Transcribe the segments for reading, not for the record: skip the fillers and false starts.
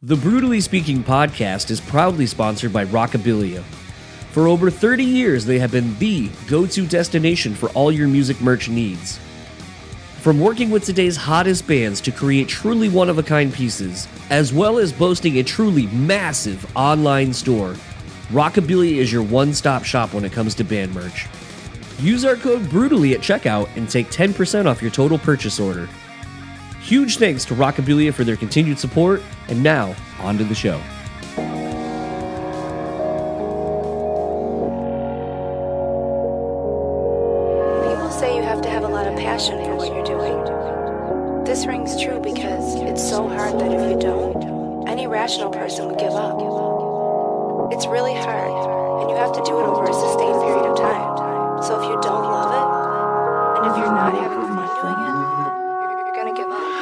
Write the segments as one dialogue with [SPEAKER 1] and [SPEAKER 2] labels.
[SPEAKER 1] The Brutally Speaking podcast is proudly sponsored by Rockabilia. For over 30 years, they have been the go-to destination for all your music merch needs. From working with today's hottest bands to create truly one-of-a-kind pieces, as well as boasting a truly massive online store, Rockabilia is your one-stop shop when it comes to band merch. Use our code BRUTALLY at checkout and take 10% off your total purchase order. Huge thanks to Rockabilia for their continued support, and now, on to the show.
[SPEAKER 2] People say you have to have a lot of passion for what you're doing. This rings true because it's so hard that if you don't, any rational person would give up. It's really hard, and you have to do it over a sustained period of time. So if you don't love it, and if you're not having fun doing it, you're gonna give up.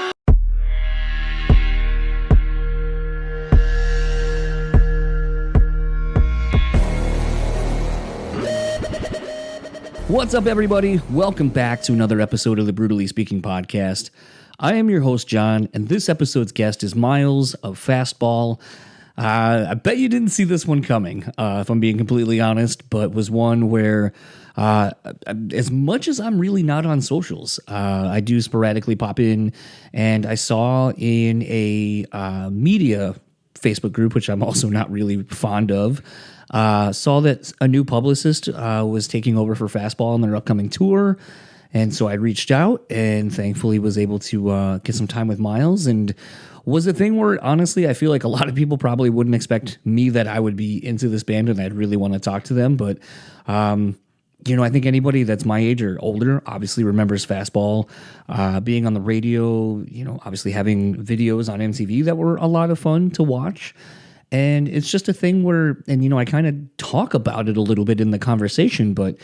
[SPEAKER 1] What's up, everybody? Welcome back to another episode of the Brutally Speaking podcast. I am your host, John, and this episode's guest is Miles of Fastball. I bet you didn't see this one coming, if I'm being completely honest, but was one where, as much as I'm really not on socials, I do sporadically pop in, and I saw in a media Facebook group, which I'm also not really fond of, saw that a new publicist was taking over for Fastball on their upcoming tour, and so I reached out and thankfully was able to get some time with Miles, and was a thing where, honestly, I feel like a lot of people probably wouldn't expect me that I would be into this band and I'd really want to talk to them, but I think anybody that's my age or older obviously remembers Fastball being on the radio, obviously having videos on MTV that were a lot of fun to watch. And it's just a thing where, and I kind of talk about it a little bit in the conversation, but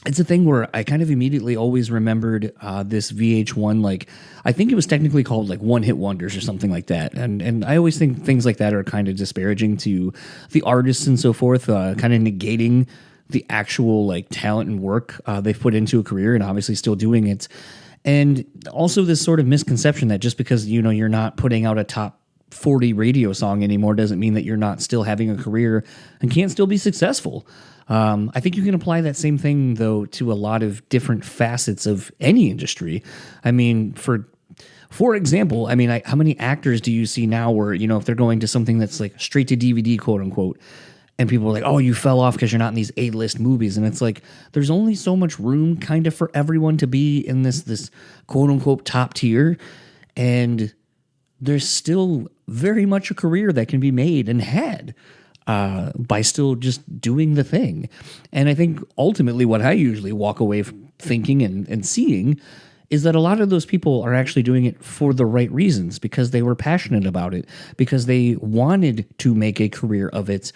[SPEAKER 1] it's a thing where I kind of immediately always remembered this VH1, I think it was technically called One Hit Wonders or something like that. And I always think things like that are kind of disparaging to the artists and so forth, kind of negating the actual talent and work they've put into a career and obviously still doing it. And also this sort of misconception that just because, you're not putting out a top 40 radio song anymore doesn't mean that you're not still having a career and can't still be successful. I think you can apply that same thing, though, to a lot of different facets of any industry. I mean, for example, how many actors do you see now where, if they're going to something that's straight to DVD, quote unquote, and people are like, oh, you fell off because you're not in these A-list movies. And it's there's only so much room kind of for everyone to be in this quote unquote top tier. And there's still very much a career that can be made and had by still just doing the thing. And I think ultimately what I usually walk away from thinking and seeing is that a lot of those people are actually doing it for the right reasons, because they were passionate about it, because they wanted to make a career of it,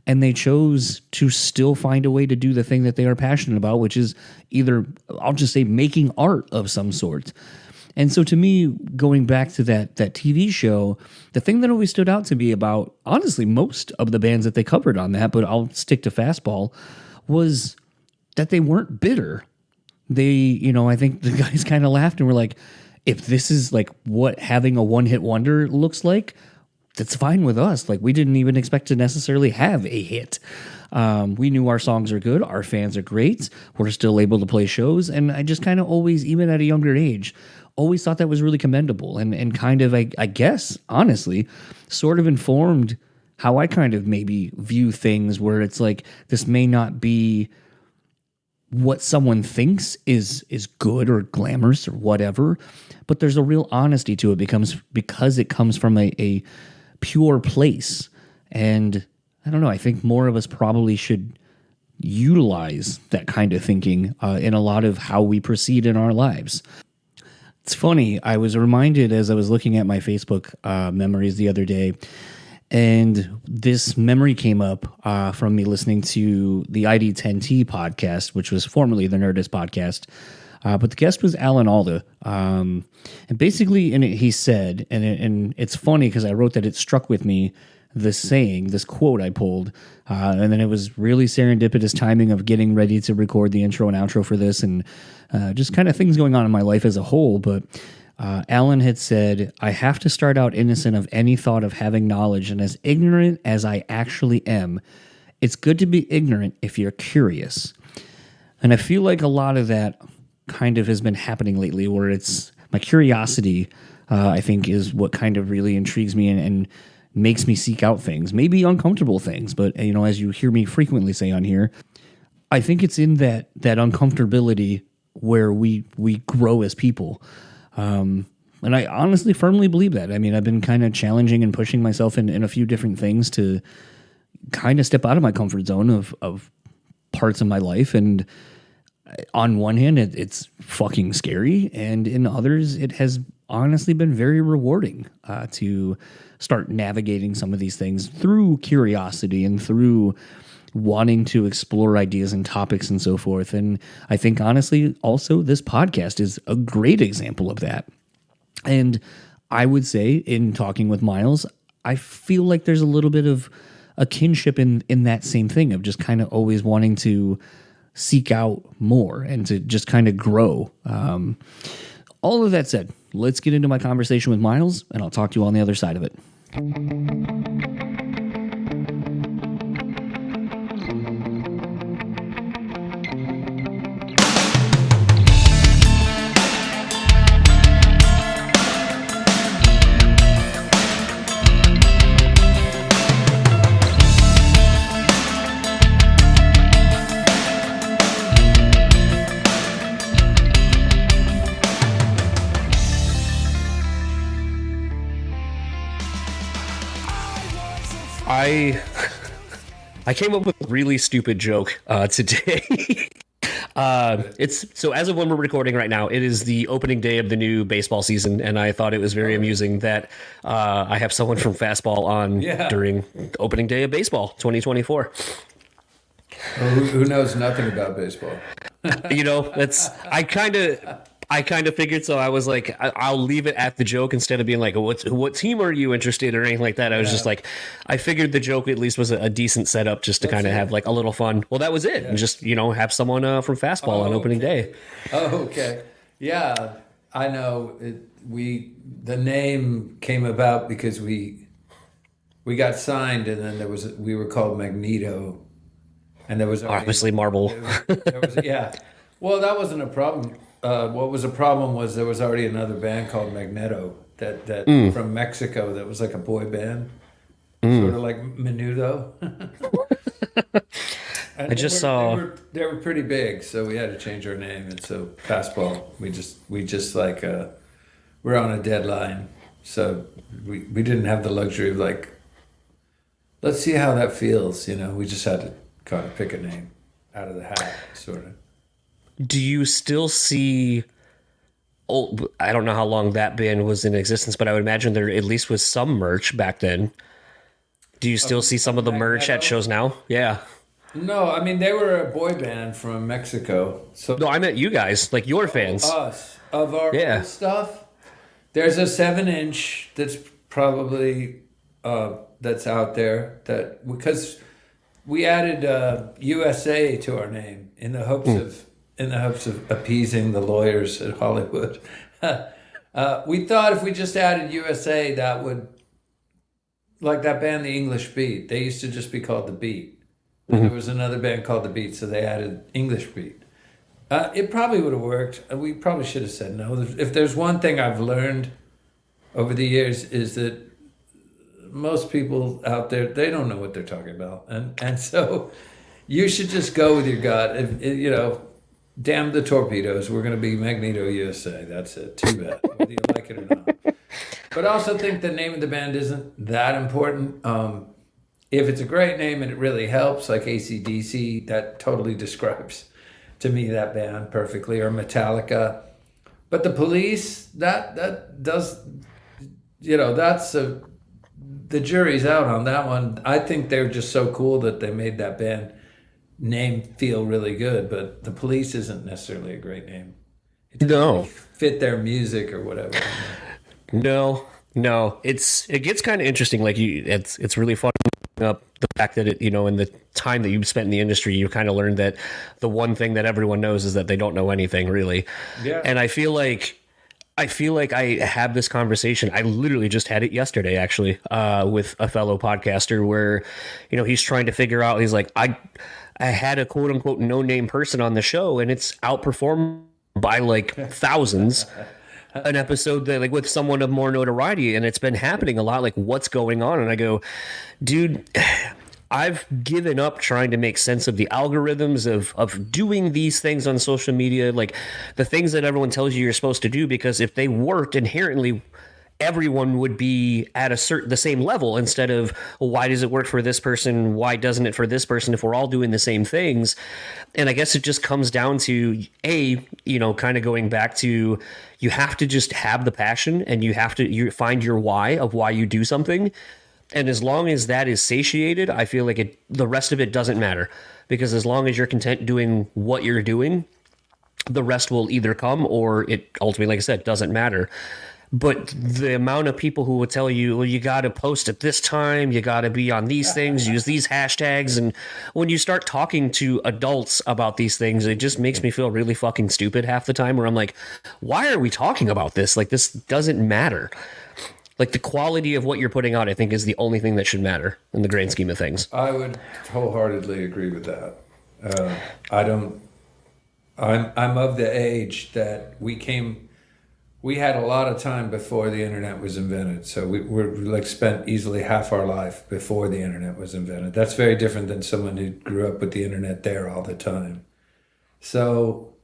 [SPEAKER 1] and they chose to still find a way to do the thing that they are passionate about, which is either, I'll just say, making art of some sort. And so to me, going back to that TV show, the thing that always stood out to me about, honestly, most of the bands that they covered on that, but I'll stick to Fastball, was that they weren't bitter. They, I think the guys kind of laughed and were like, if this is what having a one-hit wonder looks like, that's fine with us. We didn't even expect to necessarily have a hit. We knew our songs are good. Our fans are great. We're still able to play shows. And I just kind of always, even at a younger age, always thought that was really commendable and kind of, I guess, honestly, sort of informed how I kind of maybe view things, where it's this may not be what someone thinks is good or glamorous or whatever, but there's a real honesty to it because it comes from a pure place. And I don't know, I think more of us probably should utilize that kind of thinking in a lot of how we proceed in our lives. It's funny, I was reminded as I was looking at my Facebook memories the other day, and this memory came up from me listening to the ID10T podcast, which was formerly the Nerdist podcast, but the guest was Alan Alda. And basically in it he said, and it's funny because I wrote that it struck with me, this quote I pulled, and then it was really serendipitous timing of getting ready to record the intro and outro for this, and just kind of things going on in my life as a whole. But Alan had said, I have to start out innocent of any thought of having knowledge, and as ignorant as I actually am, it's good to be ignorant if you're curious. And I feel like a lot of that kind of has been happening lately, where it's my curiosity, I think, is what kind of really intrigues me and makes me seek out things, maybe uncomfortable things. But, as you hear me frequently say on here, I think it's in that uncomfortability where we grow as people. And I honestly firmly believe that. I mean, I've been kind of challenging and pushing myself in a few different things to kind of step out of my comfort zone of parts of my life. And on one hand, it's fucking scary. And in others, it has honestly been very rewarding to start navigating some of these things through curiosity and through wanting to explore ideas and topics and so forth. And I think, honestly, also this podcast is a great example of that. And I would say, in talking with Miles, I feel like there's a little bit of a kinship in that same thing of just kind of always wanting to seek out more and to just kind of grow. All of that said, let's get into my conversation with Miles, and I'll talk to you on the other side of it. I came up with a really stupid joke today. It's so, as of when we're recording right now, it is the opening day of the new baseball season, and I thought it was very amusing that I have someone from Fastball on during the opening day of baseball 2024.
[SPEAKER 3] Well, who knows nothing about baseball?
[SPEAKER 1] I kind of figured, so I was like, I'll leave it at the joke instead of being like, what team are you interested in or anything like that. I was just like, I figured the joke at least was a decent setup just to kind of have like a little fun. Well, that was it. And just, have someone from Fastball on opening day. Oh,
[SPEAKER 3] okay. Yeah, I know. The name came about because we got signed, and then we were called Magneto, and there was
[SPEAKER 1] obviously Marble.
[SPEAKER 3] Well, that wasn't a problem. What was a problem was there was already another band called Magneto that from Mexico that was like a boy band, sort of like Menudo.
[SPEAKER 1] I just saw
[SPEAKER 3] they were pretty big, so we had to change our name, and so Fastball. We just like we're on a deadline, so we didn't have the luxury of like, let's see how that feels. We just had to kind of pick a name out of the hat, sort of.
[SPEAKER 1] Do you still see, I don't know how long that band was in existence, but I would imagine there at least was some merch back then. Do you still see some of the merch at shows now? Yeah.
[SPEAKER 3] No, I mean, they were a boy band from Mexico. So
[SPEAKER 1] no, I meant you guys, like your fans.
[SPEAKER 3] Us. Of our old stuff. There's a 7-inch that's probably, that's out there, that because we added USA to our name in the hopes of appeasing the lawyers at Hollywood. We thought if we just added USA, that would, like that band, The English Beat, they used to just be called The Beat. And there was another band called The Beat, so they added English Beat. It probably would have worked. We probably should have said no. If there's one thing I've learned over the years is that most people out there, they don't know what they're talking about. And so you should just go with your gut. Damn the torpedoes. We're going to be Magneto USA. That's it. Too bad, whether you like it or not. But I also think the name of the band isn't that important. If it's a great name and it really helps, like AC/DC, that totally describes to me that band perfectly, or Metallica. But the Police, that does, that's the jury's out on that one. I think they're just so cool that they made that band name feel really good, but the Police isn't necessarily a great name. It doesn't fit their music or whatever.
[SPEAKER 1] No, it gets kind of interesting. Like it's really fun up the fact that it, in the time that you've spent in the industry, you kind of learned that the one thing that everyone knows is that they don't know anything really. Yeah. And I feel like
[SPEAKER 4] I feel like I have this conversation. I literally just had it yesterday, actually, with a fellow podcaster where, he's trying to figure out, he's like, I had a quote unquote no name person on the show and it's outperformed by like thousands an episode that like with someone of more notoriety. And it's been happening a lot. Like, what's going on? And I go, dude, I've given up trying to make sense of the algorithms of doing these things on social media, like the things that everyone tells you you're supposed to do, because if they worked inherently, everyone would be at the same level instead of, well, why does it work for this person? Why doesn't it for this person if we're all doing the same things? And I guess it just comes down to kind of going back to, you have to just have the passion and you find your why of why you do something. And as long as that is satiated, I feel like the rest of it doesn't matter, because as long as you're content doing what you're doing, the rest will either come or it ultimately, like I said, doesn't matter. But the amount of people who would tell you, well, you got to post at this time, you got to be on these things, use these hashtags. And when you start talking to adults about these things, it just makes me feel really fucking stupid half the time, where I'm like, why are we talking about this? Like, this doesn't matter. Like, the quality of what you're putting out, I think, is the only thing that should matter in the grand scheme of things.
[SPEAKER 3] I would wholeheartedly agree with that. I'm of the age that we had a lot of time before the internet was invented. So we're like spent easily half our life before the internet was invented. That's very different than someone who grew up with the internet there all the time. So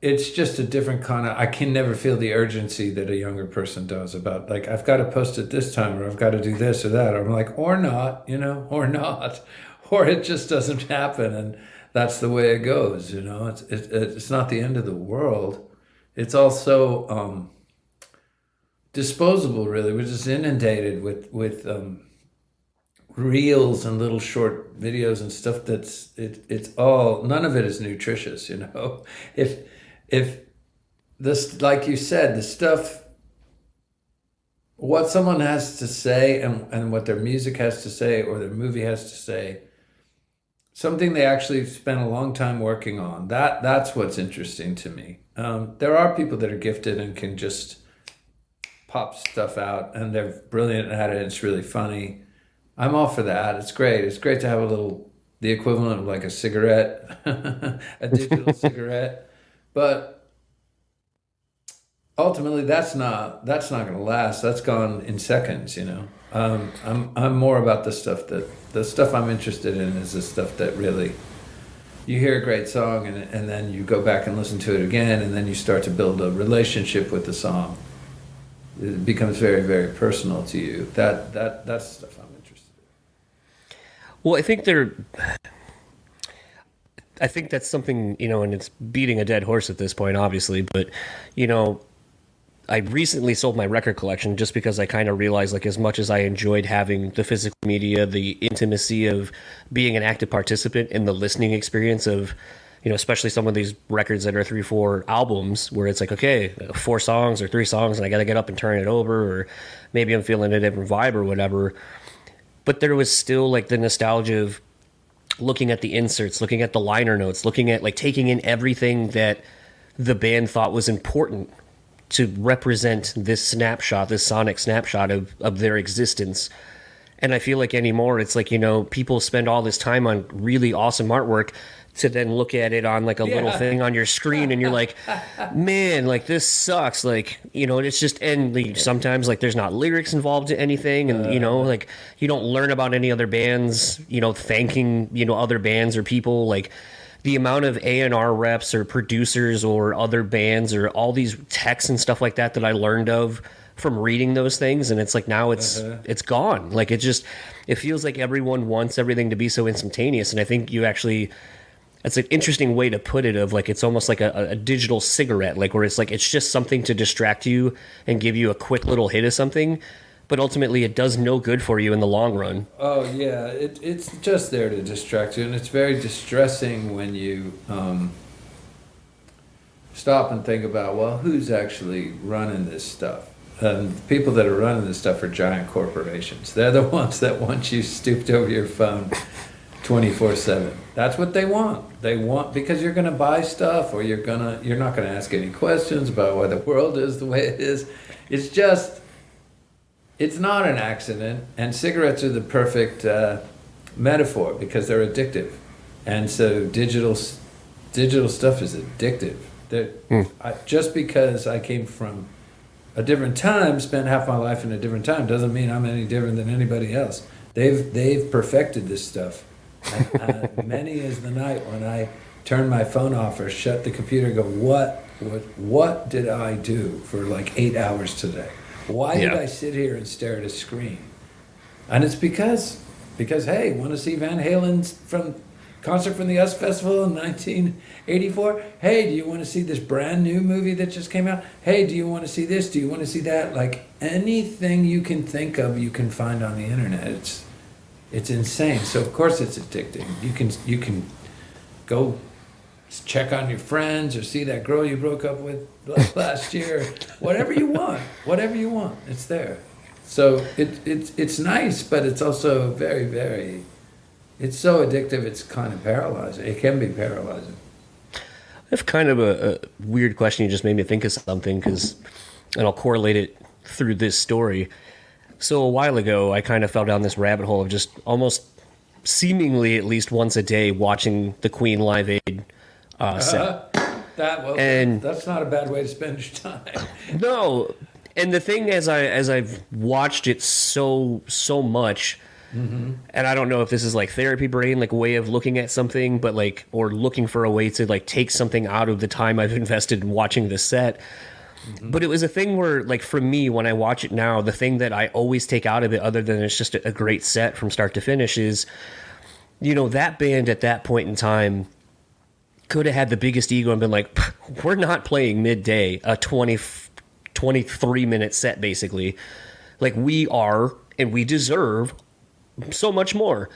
[SPEAKER 3] it's just a different kind of, I can never feel the urgency that a younger person does about, like, I've got to post it this time, or I've got to do this or that. I'm like, or not, or not, or it just doesn't happen. And that's the way it goes. It's not the end of the world. It's also disposable, really. We're just inundated with reels and little short videos and stuff it's all, none of it is nutritious, If this, like you said, the stuff, what someone has to say and what their music has to say or their movie has to say, something they actually spent a long time working on, that's what's interesting to me. There are people that are gifted and can just pop stuff out and they're brilliant at it. It's really funny. I'm all for that. It's great. It's great to have the equivalent of like a cigarette, a digital cigarette. But ultimately, that's not going to last. That's gone in seconds. I'm more about the stuff I'm interested in is the stuff that really, you hear a great song and then you go back and listen to it again, and then you start to build a relationship with the song. It becomes very, very personal to you. That's the stuff I'm interested in.
[SPEAKER 4] Well, I think that's something, and it's beating a dead horse at this point, obviously, but, I recently sold my record collection just because I kind of realized, like, as much as I enjoyed having the physical media, the intimacy of being an active participant in the listening experience of, especially some of these records that are 3-4 albums where it's like, okay, 4 songs or 3 songs and I got to get up and turn it over, or maybe I'm feeling a different vibe or whatever. But there was still like the nostalgia of looking at the inserts, looking at the liner notes, looking at like taking in everything that the band thought was important to represent this snapshot, this sonic snapshot of their existence. And I feel like anymore, it's like, people spend all this time on really awesome artwork to then look at it on like a little thing on your screen and you're like, man, like this sucks. Like, it's just, and sometimes like there's not lyrics involved to anything. And, like you don't learn about any other bands, thanking, other bands or people. Like the amount of A&R reps or producers or other bands or all these texts and stuff like that I learned of from reading those things. And it's like, now it's gone. Like it feels like everyone wants everything to be so instantaneous. And I think it's an interesting way to put it, of like, it's almost like a digital cigarette, like where it's like, it's just something to distract you and give you a quick little hit of something, but ultimately it does no good for you in the long run.
[SPEAKER 3] Oh yeah, it's just there to distract you, and it's very distressing when you stop and think about, well, who's actually running this stuff? And the people that are running this stuff are giant corporations. They're the ones that want you stooped over your phone 24/7. That's what they want. They want, because you're going to buy stuff, or you're not going to ask any questions about why the world is the way it is. It's just, it's not an accident. And cigarettes are the perfect metaphor, because they're addictive. And so digital stuff is addictive. Just because I came from a different time, spent half my life in a different time, doesn't mean I'm any different than anybody else. They've perfected this stuff. Many is the night when I turn my phone off or shut the computer and go, what did I do for like 8 hours today? Why did I sit here and stare at a screen? And it's because hey, want to see Van Halen's concert from the US Festival in 1984? Hey, do you want to see this brand new movie that just came out? Hey, do you want to see this? Do you want to see that? Like, anything you can think of, you can find on the internet. It's insane. So of course it's addicting. You can go check on your friends or see that girl you broke up with last year. Whatever you want, it's there. So it's nice, but it's also very, very. It's so addictive. It's kind of paralyzing. It can be paralyzing.
[SPEAKER 4] I have kind of a weird question. You just made me think of something, and I'll correlate it through this story. So a while ago, I kind of fell down this rabbit hole of just almost seemingly at least once a day watching the Queen Live Aid set.
[SPEAKER 3] That's not a bad way to spend your time.
[SPEAKER 4] No, and the thing as I've watched it so much, and I don't know if this is like therapy brain, like a way of looking at something, but like, or looking for a way to like take something out of the time I've invested in watching this set. But it was a thing where, like, for me, when I watch it now, the thing that I always take out of it, other than it's just a great set from start to finish, is, that band at that point in time could have had the biggest ego and been like, we're not playing midday, a 23-minute set, basically. Like, we are, and we deserve so much more.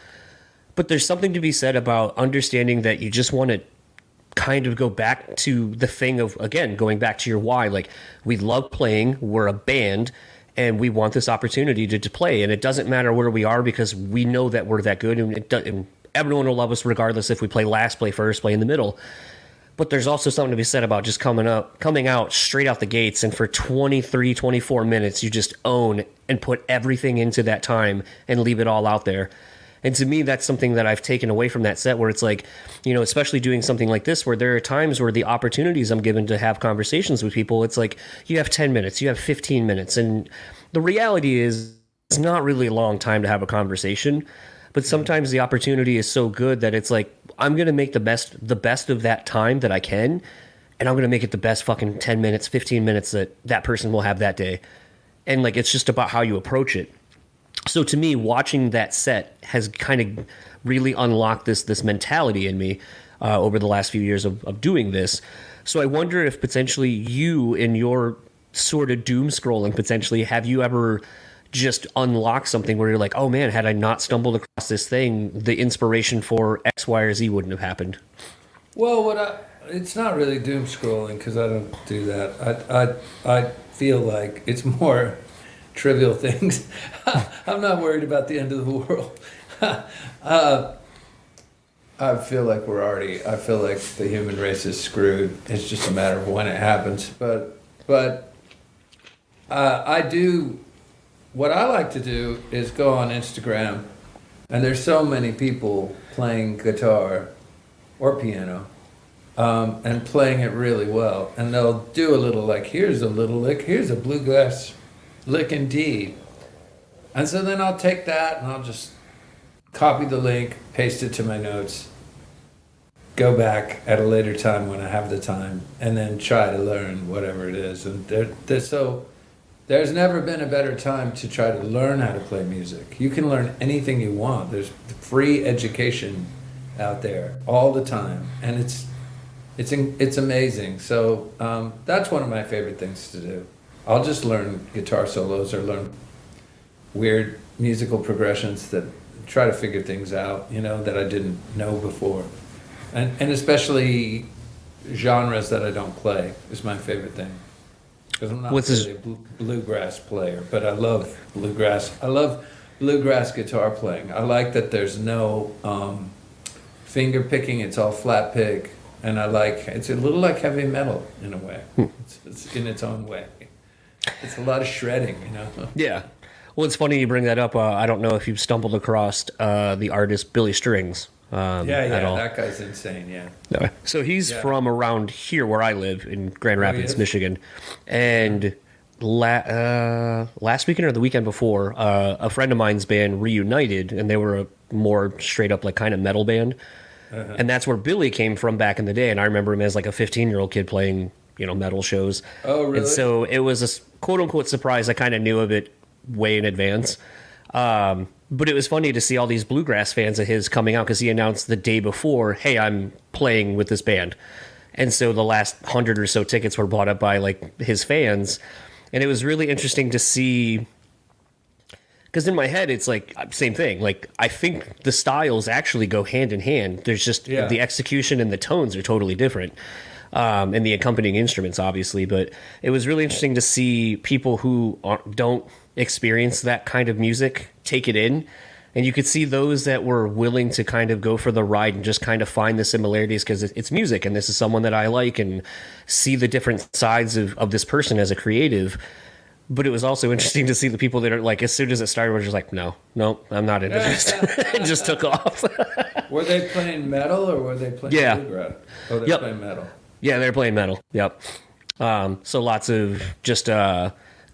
[SPEAKER 4] But there's something to be said about understanding that you just want to kind of go back to the thing of, again, going back to your why. Like, we love playing, we're a band, and we want this opportunity to play. And it doesn't matter where we are, because we know that we're that good, and everyone will love us regardless if we play last, play first, play in the middle. But there's also something to be said about just coming out straight out the gates, and for 23, 24 minutes, you just own and put everything into that time and leave it all out there. And to me, that's something that I've taken away from that set, where it's like, especially doing something like this, where there are times where the opportunities I'm given to have conversations with people, it's like, you have 10 minutes, you have 15 minutes. And the reality is, it's not really a long time to have a conversation, but sometimes the opportunity is so good that it's like, I'm going to make the best of that time that I can, and I'm going to make it the best fucking 10 minutes, 15 minutes that person will have that day. And like, it's just about how you approach it. So to me, watching that set has kind of really unlocked this mentality in me over the last few years of doing this. So I wonder if potentially you, in your sort of doom scrolling, potentially, have you ever just unlocked something where you're like, oh man, had I not stumbled across this thing, the inspiration for X, Y, or Z wouldn't have happened?
[SPEAKER 3] Well, it's not really doom scrolling, because I don't do that. I feel like it's more trivial things. I'm not worried about the end of the world. I feel like the human race is screwed. It's just a matter of when it happens. But I do, what I like to do is go on Instagram, and there's so many people playing guitar or piano, and playing it really well. And they'll do a little, like, here's a little lick, here's a bluegrass lick in D. And so then I'll take that and I'll just copy the link, paste it to my notes, go back at a later time when I have the time, and then try to learn whatever it is. And so there's never been a better time to try to learn how to play music. You can learn anything you want. There's free education out there all the time, and it's amazing. So that's one of my favorite things to do. I'll just learn guitar solos or learn weird musical progressions, that try to figure things out, that I didn't know before. And especially genres that I don't play is my favorite thing. Because I'm not really a bluegrass player, but I love bluegrass. I love bluegrass guitar playing. I like that there's no finger picking. It's all flat pick, and it's a little like heavy metal in a way. It's in its own way. It's a lot of shredding,
[SPEAKER 4] Yeah. Well, it's funny you bring that up. I don't know if you've stumbled across the artist Billy Strings.
[SPEAKER 3] That guy's insane. Yeah.
[SPEAKER 4] No. So he's from around here where I live in Grand Rapids, Michigan, and last weekend or the weekend before, a friend of mine's band reunited, and they were a more straight up like kind of metal band, and that's where Billy came from back in the day. And I remember him as like a 15-year-old kid playing metal shows.
[SPEAKER 3] Oh, really?
[SPEAKER 4] And so it was a quote unquote surprise. I kind of knew of it way in advance. But it was funny to see all these bluegrass fans of his coming out because he announced the day before, hey, I'm playing with this band. And so the last 100 or so tickets were bought up by like his fans. And it was really interesting to see, because in my head, it's like same thing. Like, I think the styles actually go hand in hand. There's just the execution and the tones are totally different. And the accompanying instruments, obviously. But it was really interesting to see people who don't experience that kind of music take it in, and you could see those that were willing to kind of go for the ride and just kind of find the similarities because it's music and this is someone that I like, and see the different sides of this person as a creative. But it was also interesting to see the people that are like, as soon as it started, were just like, no, I'm not into this. It just took off.
[SPEAKER 3] Were they playing metal or were they playing bluegrass? Oh, they're playing metal.
[SPEAKER 4] Yeah, they're playing metal. Yep. So lots of just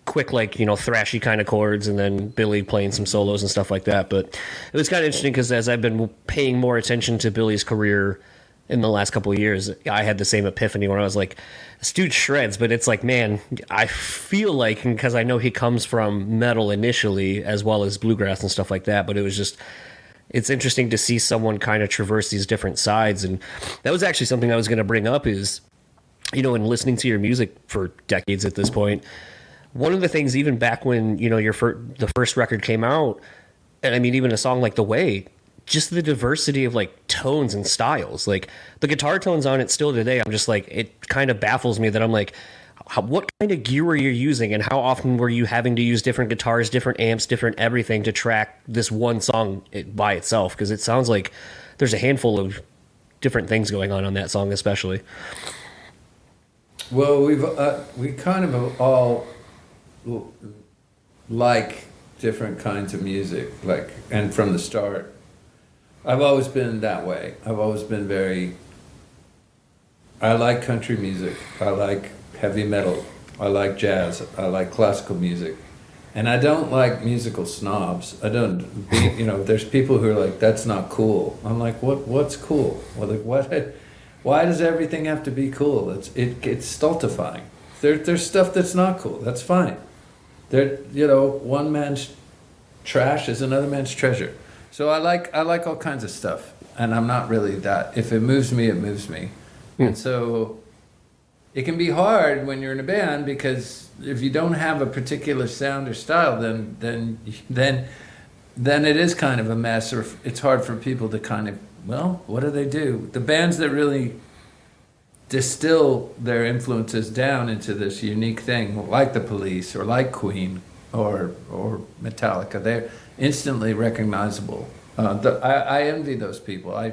[SPEAKER 4] quick, like, thrashy kind of chords, and then Billy playing some solos and stuff like that. But it was kind of interesting because as I've been paying more attention to Billy's career in the last couple of years, I had the same epiphany where I was like, this dude shreds, but it's like, man, I feel like, because I know he comes from metal initially as well as bluegrass and stuff like that, but it was just, it's interesting to see someone kind of traverse these different sides. And that was actually something I was going to bring up is, in listening to your music for decades at this point, one of the things, even back when, the first record came out, and I mean, even a song like The Way, just the diversity of like tones and styles, like the guitar tones on it still today, I'm just like, it kind of baffles me that I'm like, what kind of gear were you using and how often were you having to use different guitars, different amps, different everything to track this one song by itself? Because it sounds like there's a handful of different things going on that song especially.
[SPEAKER 3] Well, we kind of all like different kinds of music, and from the start I've always been that way. I've always been I like country music, I like heavy metal, I like jazz, I like classical music, and I don't like musical snobs. I don't, there's people who are like, that's not cool. I'm like, what's cool? Well, like, why does everything have to be cool? It's stultifying. There's stuff that's not cool. That's fine. One man's trash is another man's treasure. So I like all kinds of stuff, and I'm not really that. If it moves me, it moves me. And so it can be hard when you're in a band, because if you don't have a particular sound or style, then it is kind of a mess, or it's hard for people to kind of, well, what do they do? The bands that really distill their influences down into this unique thing, like the Police or like Queen or Metallica, they're instantly recognizable. I envy those people. I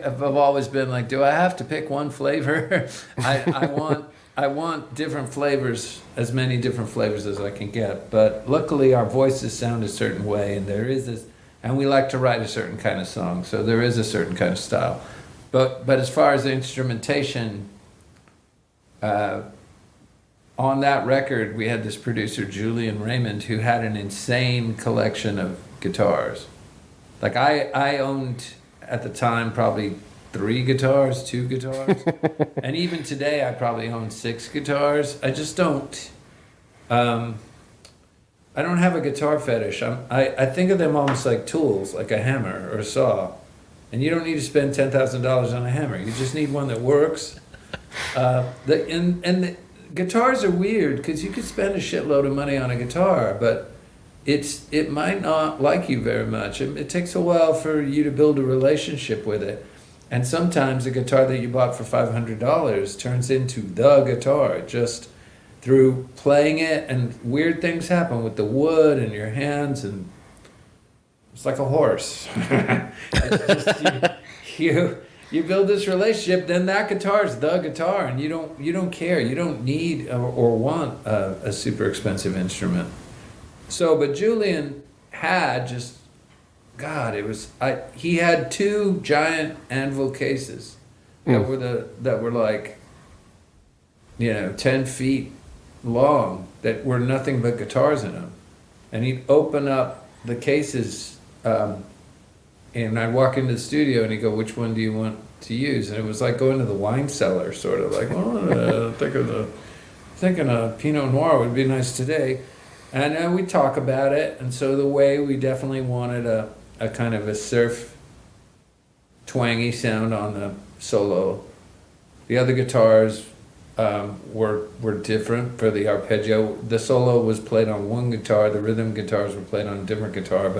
[SPEAKER 3] have always been like, do I have to pick one flavor? I want different flavors, as many different flavors as I can get. But luckily, our voices sound a certain way, and there is this, and we like to write a certain kind of song, so there is a certain kind of style. But as far as the instrumentation, on that record, we had this producer, Julian Raymond, who had an insane collection of guitars. Like I owned, at the time, probably 2 guitars. And even today, I probably own 6 guitars. I just don't, I don't have a guitar fetish. I think of them almost like tools, like a hammer or a saw. And you don't need to spend $10,000 on a hammer. You just need one that works. The guitars are weird because you could spend a shitload of money on a guitar, but it might not like you very much. It takes a while for you to build a relationship with it. And sometimes a guitar that you bought for $500 turns into the guitar just through playing it, and weird things happen with the wood and your hands, and It's like a horse. It's just you build this relationship. Then that guitar is the guitar, and you don't care. You don't need or want a super expensive instrument. So, but Julian had just, God, he had 2 giant anvil cases that were like, 10 feet long, that were nothing but guitars in them. And he'd open up the cases, and I'd walk into the studio and he'd go, which one do you want to use? And it was like going to the wine cellar, sort of like, thinking a Pinot Noir would be nice today. And we'd talk about it. And so the way we definitely wanted a kind of a surf twangy sound on the solo. The other guitars were different for the arpeggio. The solo was played on one guitar. The rhythm guitars were played on a different guitar.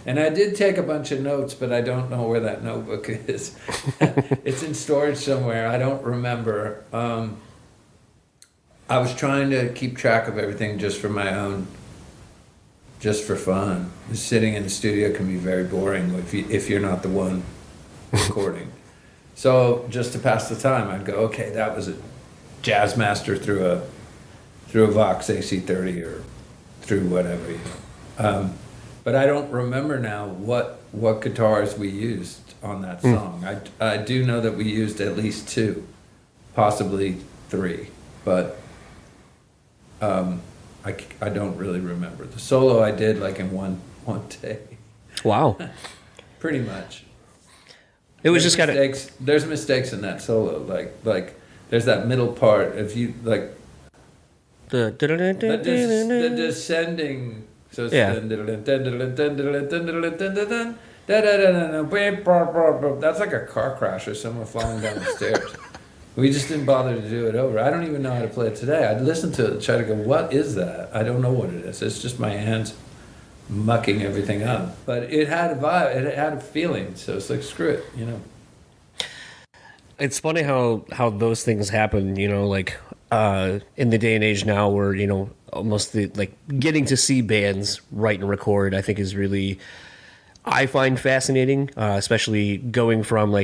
[SPEAKER 3] And I did take a bunch of notes, but I don't know where that notebook is. It's in storage somewhere. I don't remember. I was trying to keep track of everything just for my own, just for fun. Sitting in the studio can be very boring if you're not the one recording. So just to pass the time, I'd go, okay, that was a jazz master through a Vox AC30 or through whatever. But I don't remember now what guitars we used on that song. I do know that we used at least 2, possibly 3, but I don't really remember. The solo I did like in one day.
[SPEAKER 4] Wow.
[SPEAKER 3] Pretty much.
[SPEAKER 4] It was just kind
[SPEAKER 3] of... There's mistakes in that solo. Like there's that middle part. If you like... The descending... So it's that's like a car crash or someone falling down the stairs. We just didn't bother to do it over. I don't even know how to play it today. I'd listen to it and try to go, what is that? I don't know what it is. It's just my hands mucking everything up. But it had a vibe. It had a feeling. So it's like, screw it,
[SPEAKER 4] It's funny how those things happen, like in the day and age now where, almost like getting to see bands write and record, I think is really, I find fascinating, especially going from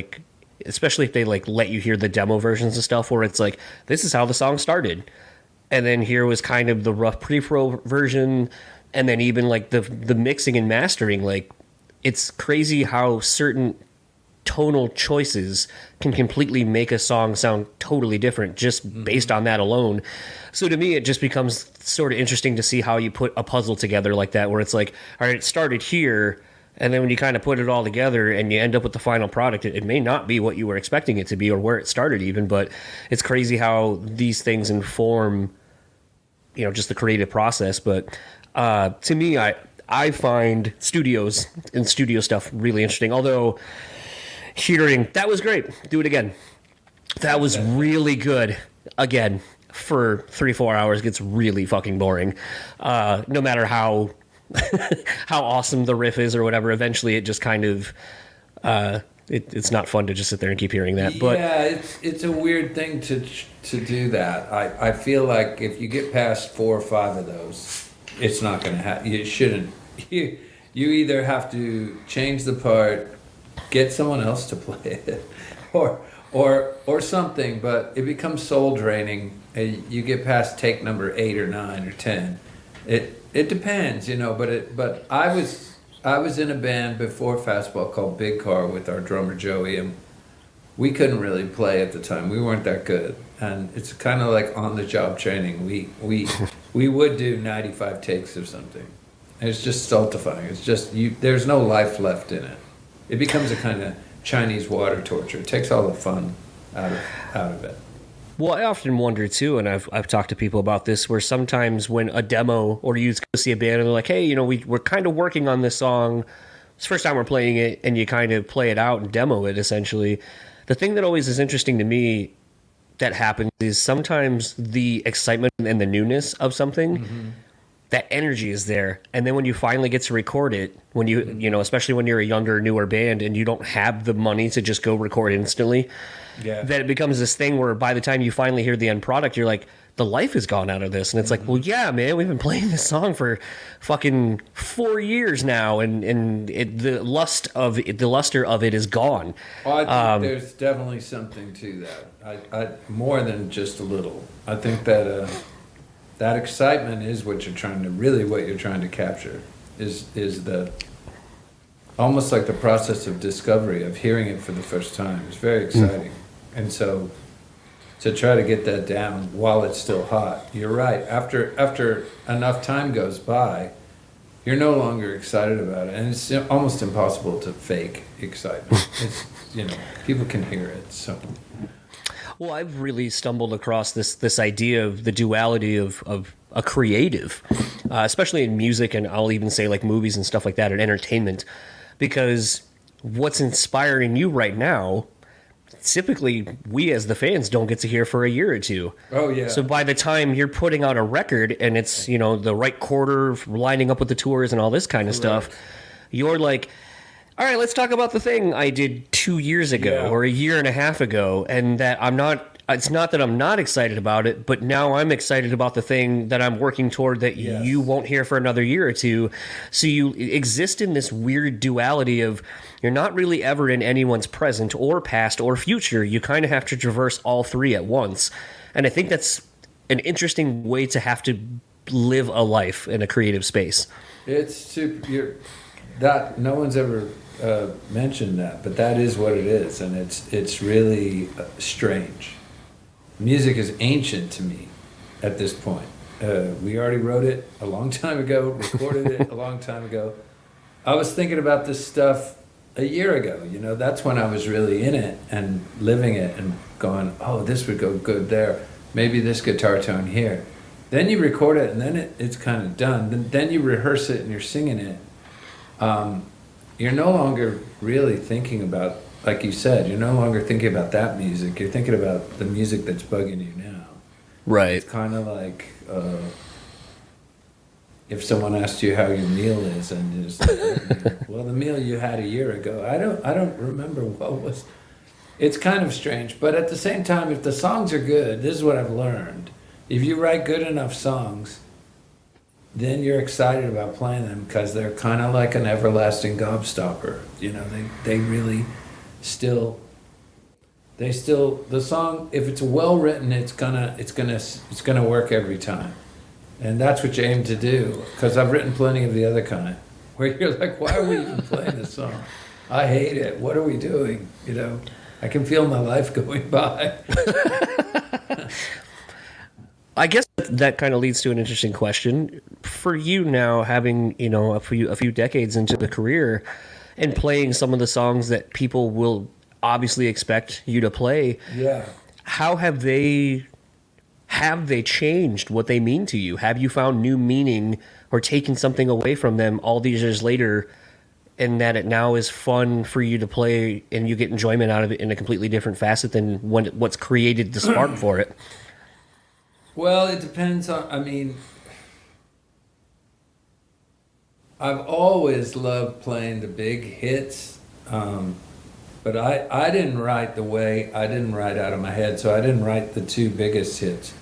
[SPEAKER 4] especially if they let you hear the demo versions and stuff where it's like, this is how the song started. And then here was kind of the rough pre-pro version. And then even the mixing and mastering, it's crazy how certain tonal choices can completely make a song sound totally different just based on that alone. So to me, it just becomes sort of interesting to see how you put a puzzle together like that, where it's like, all right, it started here, and then when you kind of put it all together and you end up with the final product, it may not be what you were expecting it to be or where it started even, but it's crazy how these things inform, just the creative process. But to me, I find studios and studio stuff really interesting, although hearing, that was great, do it again. That was really good. Again, for 3-4 hours gets really fucking boring. No matter how awesome the riff is or whatever, eventually it just kind of it's not fun to just sit there and keep hearing that. But
[SPEAKER 3] yeah, it's a weird thing to do that. I feel like if you get past 4 or 5 of those, it's not going to happen. You shouldn't. You either have to change the part, get someone else to play it, or something. But it becomes soul draining. You get past take number 8 or 9 or 10. It depends, But I was in a band before Fastball called Big Car with our drummer Joey, and we couldn't really play at the time. We weren't that good, and it's kind of like on the job training. We would do 95 takes of something. It's just stultifying. It's just there's no life left in it. It becomes a kind of Chinese water torture. It takes all the fun out of it.
[SPEAKER 4] Well, I often wonder too, and I've talked to people about this, where sometimes when a demo or you go see a band and they're like, hey, we're kind of working on this song. It's the first time we're playing it, and you kind of play it out and demo it essentially. The thing that always is interesting to me that happens is sometimes the excitement and the newness of something, that energy is there. And then when you finally get to record it, when especially when you're a younger, newer band and you don't have the money to just go record instantly, that it becomes this thing where by the time you finally hear the end product, you're like, the life is gone out of this. And it's like, well, yeah, man, we've been playing this song for fucking 4 years now, and the luster of it is gone.
[SPEAKER 3] Well, I think there's definitely something to that. I more than just a little. I think that that excitement is what you're trying to capture. Is the almost like the process of discovery, of hearing it for the first time. It's very exciting, and so to try to get that down while it's still hot. You're right. After enough time goes by, you're no longer excited about it, and it's almost impossible to fake excitement. It's, people can hear it. So,
[SPEAKER 4] well, I've really stumbled across this idea of the duality of a creative, especially in music, and I'll even say like movies and stuff like that, and entertainment, because what's inspiring you right now, typically we as the fans don't get to hear for a year or two.
[SPEAKER 3] Oh yeah.
[SPEAKER 4] So by the time you're putting out a record and it's, the right quarter lining up with the tours and all this kind of stuff, you're like, all right, let's talk about the thing I did 2 years ago or a year and a half ago, and that it's not that I'm not excited about it, but now I'm excited about the thing that I'm working toward that you won't hear for another year or two. So you exist in this weird duality of you're not really ever in anyone's present or past or future. You kind of have to traverse all three at once. And I think that's an interesting way to have to live a life in a creative space.
[SPEAKER 3] It's super. No one's ever mentioned that, but that is what it is, and it's really strange. Music is ancient to me at this point. We already wrote it a long time ago, recorded it a long time ago. I was thinking about this stuff a year ago. That's when I was really in it and living it and going, oh, this would go good there. Maybe this guitar tone here. Then you record it, and then it's kind of done. Then you rehearse it and you're singing it. You're no longer really thinking about, like you said, you're no longer thinking about that music. You're thinking about the music that's bugging you now.
[SPEAKER 4] Right.
[SPEAKER 3] It's kind of like if someone asked you how your meal is, and you're just like, well, the meal you had a year ago, I don't remember what was. It's kind of strange, but at the same time, if the songs are good, this is what I've learned. If you write good enough songs, then you're excited about playing them because they're kind of like an everlasting gobstopper. They really still. The song, if it's well written, it's gonna work every time. And that's what you aim to do, because I've written plenty of the other kind, where you're like, why are we even playing this song? I hate it. What are we doing? I can feel my life going by.
[SPEAKER 4] I guess that kind of leads to an interesting question. For you now, having, a few decades into the career and playing some of the songs that people will obviously expect you to play, how have they changed what they mean to you? Have you found new meaning or taken something away from them all these years later, and that it now is fun for you to play and you get enjoyment out of it in a completely different facet than what's created the spark for it?
[SPEAKER 3] Well, it depends on, I've always loved playing the big hits, but I didn't write out of my head, so I didn't write the two biggest hits.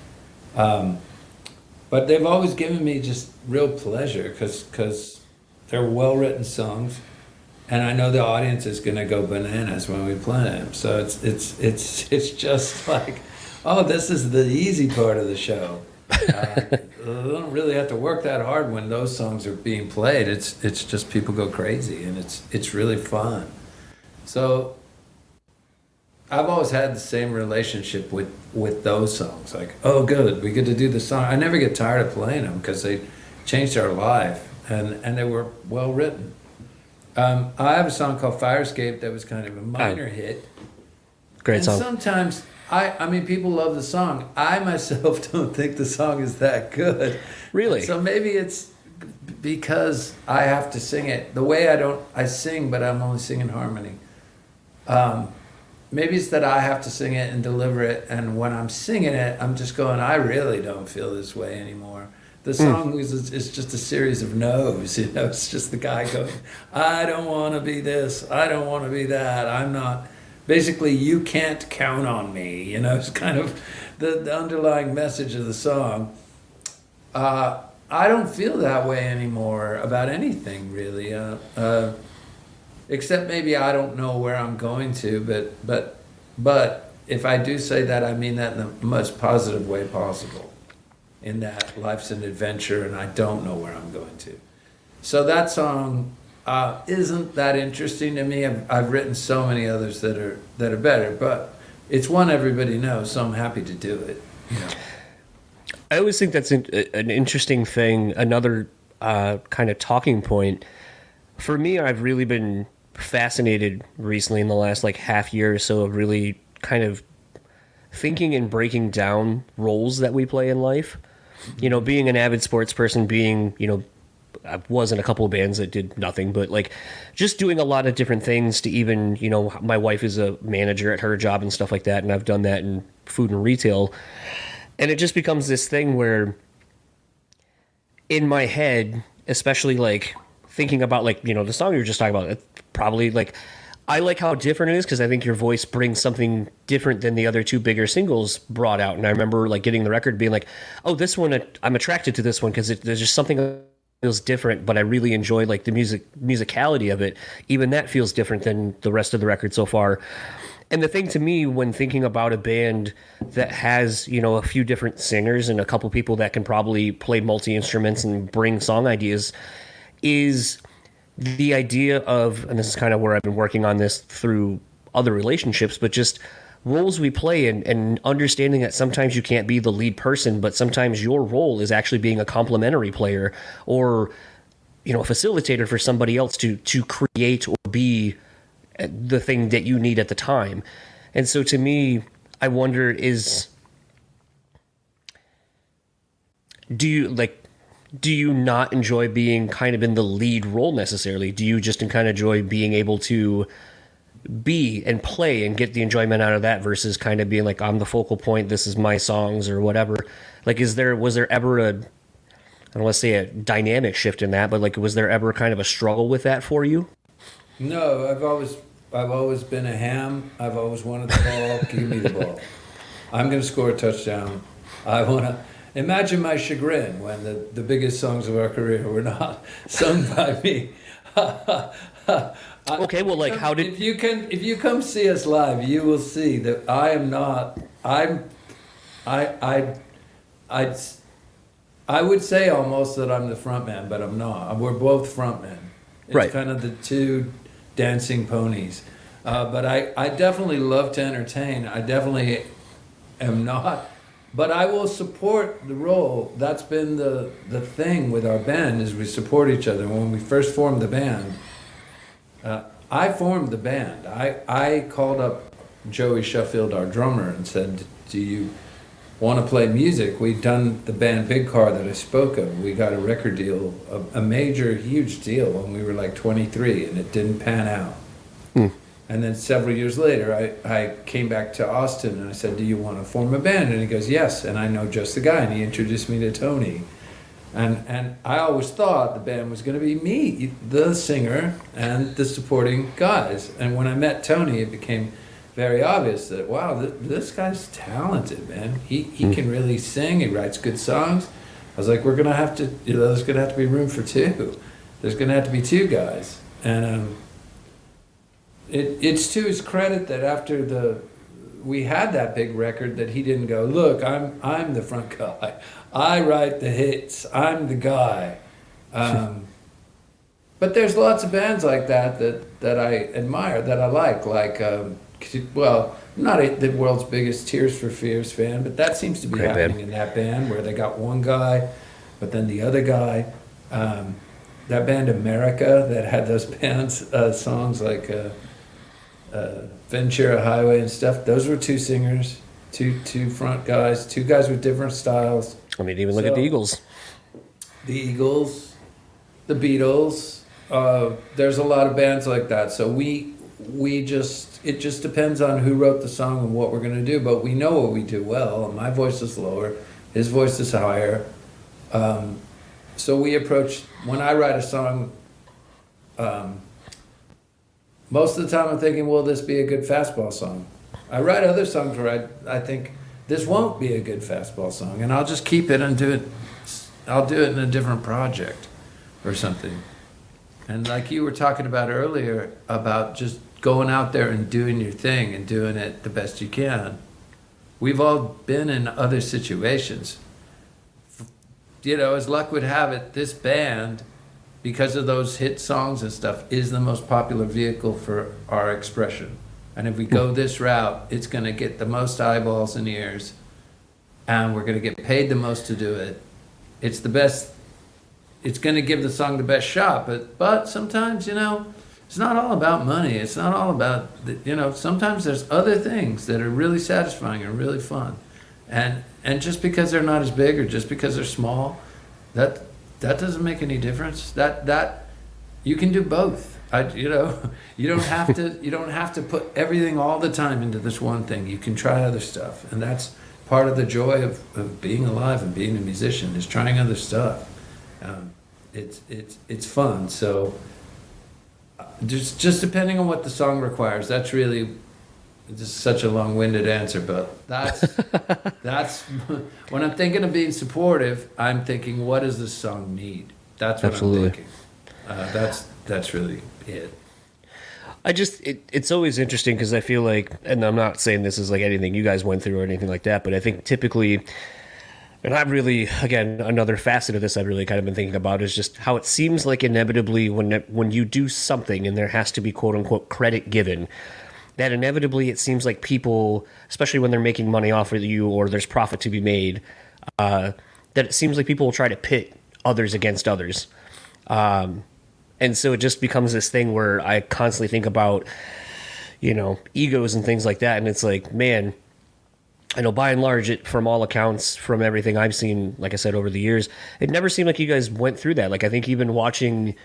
[SPEAKER 3] But they've always given me just real pleasure because they're well-written songs, and I know the audience is going to go bananas when we play them. So it's just like, oh, this is the easy part of the show. I don't really have to work that hard when those songs are being played. It's just people go crazy, and it's really fun. So I've always had the same relationship with those songs. Like, oh, good, we get to do the song. I never get tired of playing them because they changed our life, and they were well written. I have a song called Fire Escape that was kind of a minor hit.
[SPEAKER 4] Great song.
[SPEAKER 3] And sometimes people love the song. I myself don't think the song is that good.
[SPEAKER 4] Really?
[SPEAKER 3] So maybe it's because I have to sing it the way I sing, but I'm only singing harmony. Maybe it's that I have to sing it and deliver it, and when I'm singing it, I'm just going, I really don't feel this way anymore. The song is just a series of no's, it's just the guy going, I don't want to be this, I don't want to be that, I'm not, basically, you can't count on me, it's kind of the underlying message of the song. I don't feel that way anymore about anything really, except maybe I don't know where I'm going to. But if I do say that, I mean that in the most positive way possible. In that life's an adventure, and I don't know where I'm going to. So that song isn't that interesting to me. I've written so many others that are better, but it's one everybody knows, so I'm happy to do it. You know?
[SPEAKER 4] I always think that's an interesting thing. Another kind of talking point for me. I've really been fascinated recently in the last like half year or so of really kind of thinking and breaking down roles that we play in life. You know, being an avid sports person, being, you know, I was in a couple of bands that did nothing, but like just doing a lot of different things to even, you know, my wife is a manager at her job and stuff like that. And I've done that in food and retail. And it just becomes this thing where in my head, especially like thinking about like, you know, the song you were just talking about, probably like, I like how different it is because I think your voice brings something different than the other two bigger singles brought out. And I remember like getting the record being like, oh, this one, I'm attracted to this one because there's just something that feels different, but I really enjoy like the musicality of it. Even that feels different than the rest of the record so far. And the thing to me when thinking about a band that has, you know, a few different singers and a couple people that can probably play multi-instruments and bring song ideas is the idea of, and this is kind of where I've been working on this through other relationships, but just roles we play and understanding that sometimes you can't be the lead person, but sometimes your role is actually being a complementary player or, you know, a facilitator for somebody else to create or be the thing that you need at the time. And so to me, I wonder do you not enjoy being kind of in the lead role necessarily? Do you just kind of enjoy being able to be and play and get the enjoyment out of that versus kind of being like, I'm the focal point, this is my songs or whatever? Like, was there ever I don't want to say a dynamic shift in that, but like, was there ever kind of a struggle with that for you?
[SPEAKER 3] No, I've always been a ham. I've always wanted the ball. Give me the ball. I'm going to score a touchdown. I want to. Imagine my chagrin when the biggest songs of our career were not sung by me.
[SPEAKER 4] Okay, well, like, how did...
[SPEAKER 3] If you come see us live, you will see that I am not... I would say almost that I'm the front man, but I'm not. We're both front men. It's
[SPEAKER 4] right.
[SPEAKER 3] Kind of the two dancing ponies. But I definitely love to entertain. I definitely am not... But I will support the role. That's been the thing with our band is we support each other. When we first formed the band, I formed the band. I called up Joey Sheffield, our drummer, and said, do you want to play music? We'd done the band Big Car that I spoke of. We got a record deal, a major, huge deal when we were like 23, and it didn't pan out. And then several years later, I came back to Austin and I said, do you want to form a band? And he goes, yes. And I know just the guy. And he introduced me to Tony. And I always thought the band was going to be me, the singer, and the supporting guys. And when I met Tony, it became very obvious that, wow, this guy's talented, man. He can really sing. He writes good songs. I was like, we're going to have to, there's going to have to be room for two. There's going to have to be two guys. And it's to his credit that after we had that big record that he didn't go, look, I'm the front guy. I write the hits. I'm the guy. But there's lots of bands like that I admire, that I like. Well, I'm not the world's biggest Tears for Fears fan, but that seems to be
[SPEAKER 4] Great
[SPEAKER 3] happening
[SPEAKER 4] band.
[SPEAKER 3] in that band where they got one guy, but then the other guy. That band America that had those bands songs like Ventura Highway and stuff, those were two singers, two front guys, two guys with different styles.
[SPEAKER 4] I mean, even look at the Eagles.
[SPEAKER 3] The Eagles, the Beatles, there's a lot of bands like that. So it just depends on who wrote the song and what we're going to do, but we know what we do well. My voice is lower, his voice is higher. So we approach, when I write a song, most of the time I'm thinking, will this be a good Fastball song? I write other songs where I think this won't be a good Fastball song, and I'll just keep it and do it. I'll do it in a different project or something. And like you were talking about earlier, about just going out there and doing your thing and doing it the best you can. We've all been in other situations. You know, as luck would have it, this band, because of those hit songs and stuff, is the most popular vehicle for our expression. And if we go this route, it's going to get the most eyeballs and ears, and we're going to get paid the most to do it. It's the best. It's going to give the song the best shot, but sometimes, you know, it's not all about money. It's not all about, you know, sometimes there's other things that are really satisfying and really fun. And just because they're not as big or just because they're small, that doesn't make any difference. That you can do both. You know, you don't have to put everything all the time into this one thing. You can try other stuff, and that's part of the joy of being alive and being a musician, is trying other stuff. It's fun. So just depending on what the song requires. That's really just such a long-winded answer, but that's when I'm thinking of being supportive, I'm thinking, what does this song need? That's what I'm thinking. That's really it.
[SPEAKER 4] It's always interesting because I feel like, and I'm not saying this is like anything you guys went through or anything like that, but I think typically, and I've really, again, another facet of this I've really kind of been thinking about is just how it seems like inevitably when you do something and there has to be quote unquote credit given, that inevitably it seems like people, especially when they're making money off of you or there's profit to be made, that it seems like people will try to pit others against others. And so it just becomes this thing where I constantly think about, you know, egos and things like that. And it's like, man, I know by and large, from all accounts, from everything I've seen, like I said, over the years, it never seemed like you guys went through that. Like, I think even watching,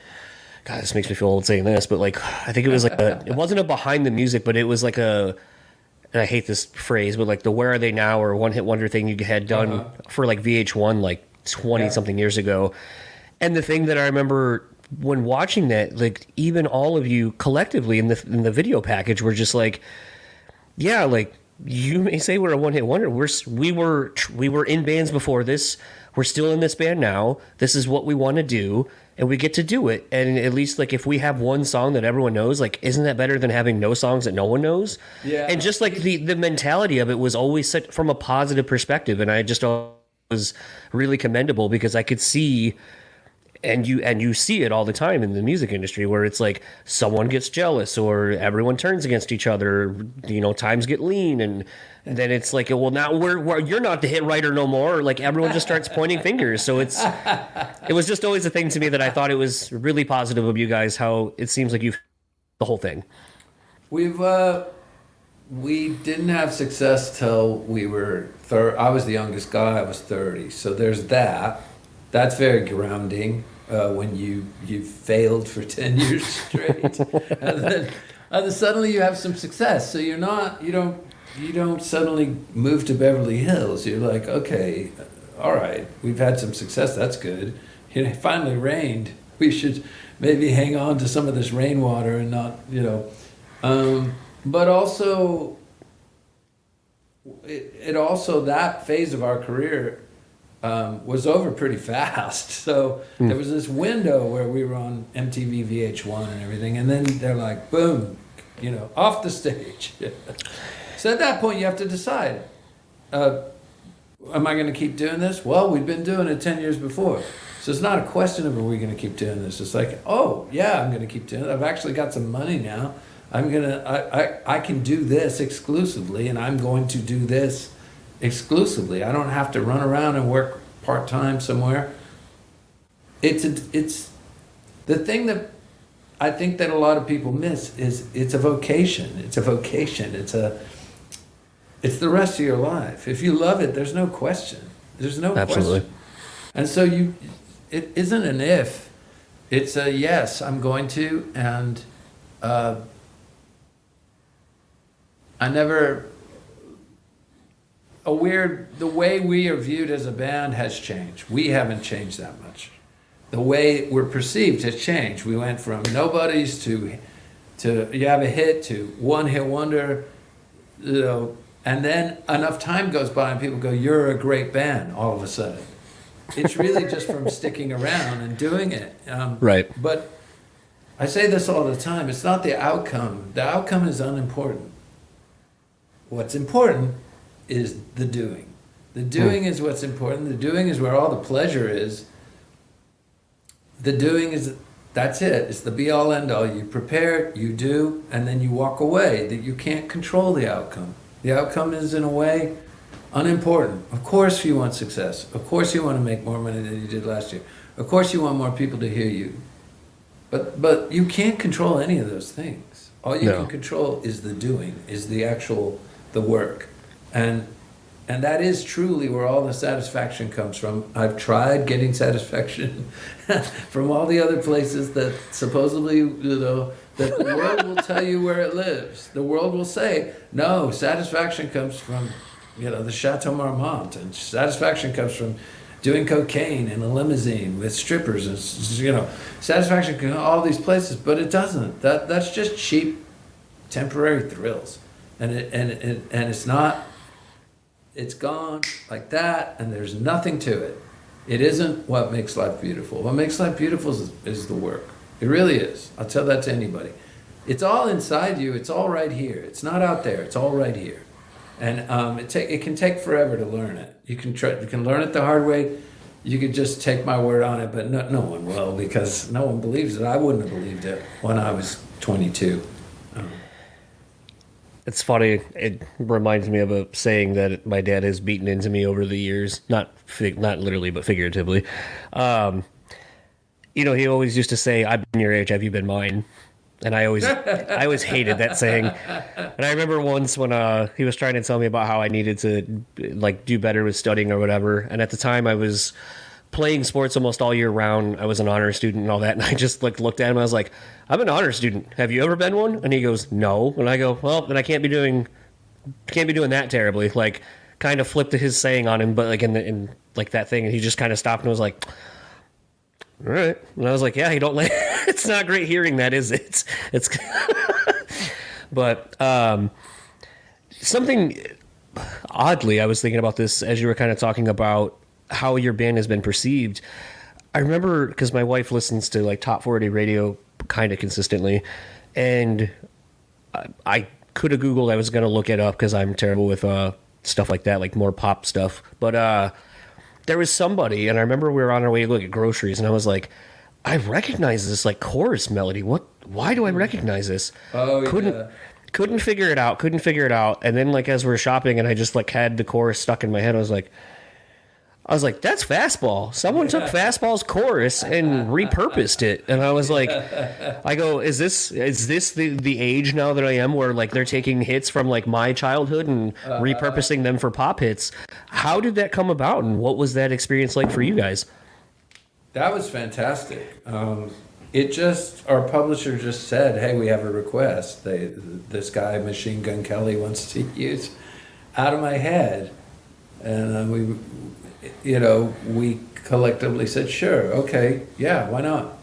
[SPEAKER 4] God, this makes me feel old saying this, but like, I think it was like it wasn't a behind the music, but it was like and I hate this phrase, but like the Where Are They Now or One Hit Wonder thing you had done for like VH1 like 20 something years ago. And the thing that I remember when watching that, like even all of you collectively in the video package were just like, yeah, like you may say we're a one-hit wonder. We were in bands before this. We're still in this band now. This is what we want to do, and we get to do it. And at least like if we have one song that everyone knows, like isn't that better than having no songs that no one knows? Yeah. And just like the mentality of it was always set from a positive perspective, and I just was really commendable because I could see. And you see it all the time in the music industry where it's like someone gets jealous or everyone turns against each other, you know, times get lean and then it's like, well, now you're not the hit writer no more. Or like everyone just starts pointing fingers. So it was just always a thing to me that I thought it was really positive of you guys, how it seems like you've the whole thing.
[SPEAKER 3] We didn't have success till we were I was the youngest guy. I was 30. So there's that. That's very grounding. When you failed for 10 years straight, and then suddenly you have some success. So you don't suddenly move to Beverly Hills. You're like, okay, all right, we've had some success. That's good. It finally rained. We should maybe hang on to some of this rainwater and not, But also, it also that phase of our career. Was over pretty fast. So there was this window where we were on MTV VH1 and everything, and then they're like, boom, off the stage. So at that point you have to decide, am I going to keep doing this? Well, we've been doing it 10 years before. So it's not a question of are we going to keep doing this. It's like, oh, yeah, I'm going to keep doing it. I've actually got some money now. I can do this exclusively, and I'm going to do this exclusively. I don't have to run around and work part-time somewhere. It's the thing that I think that a lot of people miss is it's a vocation. It's a vocation. It's the rest of your life. If you love it, there's no question. There's no question. And so it isn't an if, it's a yes, I'm going to, and the way we are viewed as a band has changed. We haven't changed that much. The way we're perceived has changed. We went from nobodies to you have a hit to one hit wonder, And then enough time goes by and people go, you're a great band, all of a sudden. It's really just from sticking around and doing it.
[SPEAKER 4] Right.
[SPEAKER 3] But I say this all the time. It's not the outcome. The outcome is unimportant. What's important is the doing. The doing is what's important. The doing is where all the pleasure is. The doing is, that's it. It's the be-all, end-all. You prepare, you do, and then you walk away. That you can't control the outcome. The outcome is, in a way, unimportant. Of course you want success. Of course you want to make more money than you did last year. Of course you want more people to hear you. But you can't control any of those things. All you can control is the doing, is the work. And that is truly where all the satisfaction comes from. I've tried getting satisfaction from all the other places that supposedly, that the world will tell you where it lives. The world will say, no, satisfaction comes from, the Chateau Marmont, and satisfaction comes from doing cocaine in a limousine with strippers, and satisfaction can go all these places, but it doesn't. That's just cheap, temporary thrills, and it's not. It's gone like that, and there's nothing to it. It isn't what makes life beautiful. What makes life beautiful is the work. It really is. I'll tell that to anybody. It's all inside you. It's all right here. It's not out there. It's all right here. And it can take forever to learn it. You can learn it the hard way. You could just take my word on it, but no one will, because no one believes it. I wouldn't have believed it when I was 22.
[SPEAKER 4] It's funny. It reminds me of a saying that my dad has beaten into me over the years. Not literally, but figuratively. He always used to say, "I've been your age. Have you been mine?" And I always hated that saying. And I remember once when he was trying to tell me about how I needed to do better with studying or whatever. And at the time I was playing sports almost all year round. I was an honor student and all that. And I just looked at him. I was like, "I'm an honor student. Have you ever been one?" And he goes, "No." And I go, "Well, then I can't be doing that terribly." Kind of flipped his saying on him, but in that thing. And he just kind of stopped and was like, "All right." And I was like, "Yeah, you don't it's not great hearing that, is it?" It's but something oddly, I was thinking about this as you were kind of talking about how your band has been perceived. I remember, because my wife listens to top 40 radio kind of consistently, and I could have Googled, I was going to look it up because I'm terrible with stuff like that, more pop stuff. But there was somebody, and I remember we were on our way to look at groceries, and I was like, I recognize this chorus melody. Why do I recognize this? Couldn't figure it out. And then as we were shopping and I just had the chorus stuck in my head, I was like, that's Fastball. Someone took Fastball's chorus and repurposed it. And I was like, is this the age now that I am where they're taking hits from my childhood and repurposing them for pop hits? How did that come about, and what was that experience like for you guys?
[SPEAKER 3] That was fantastic. Our publisher just said, "Hey, we have a request. This guy, Machine Gun Kelley, wants to use Out of My Head." And we collectively said, "Sure, okay, yeah, why not?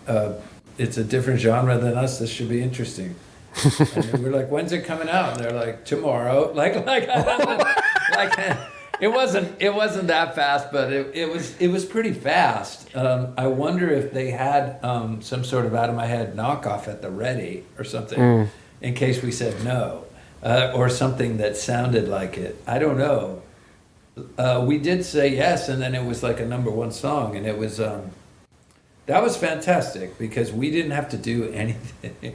[SPEAKER 3] It's a different genre than us. This should be interesting." And we were like, "When's it coming out?" And they're like, "Tomorrow." It wasn't that fast, but it was pretty fast. I wonder if they had some sort of Out of My Head knockoff at the ready or something, in case we said no, or something that sounded like it. I don't know. We did say yes, and then it was a #1 song, and it was that was fantastic because we didn't have to do anything.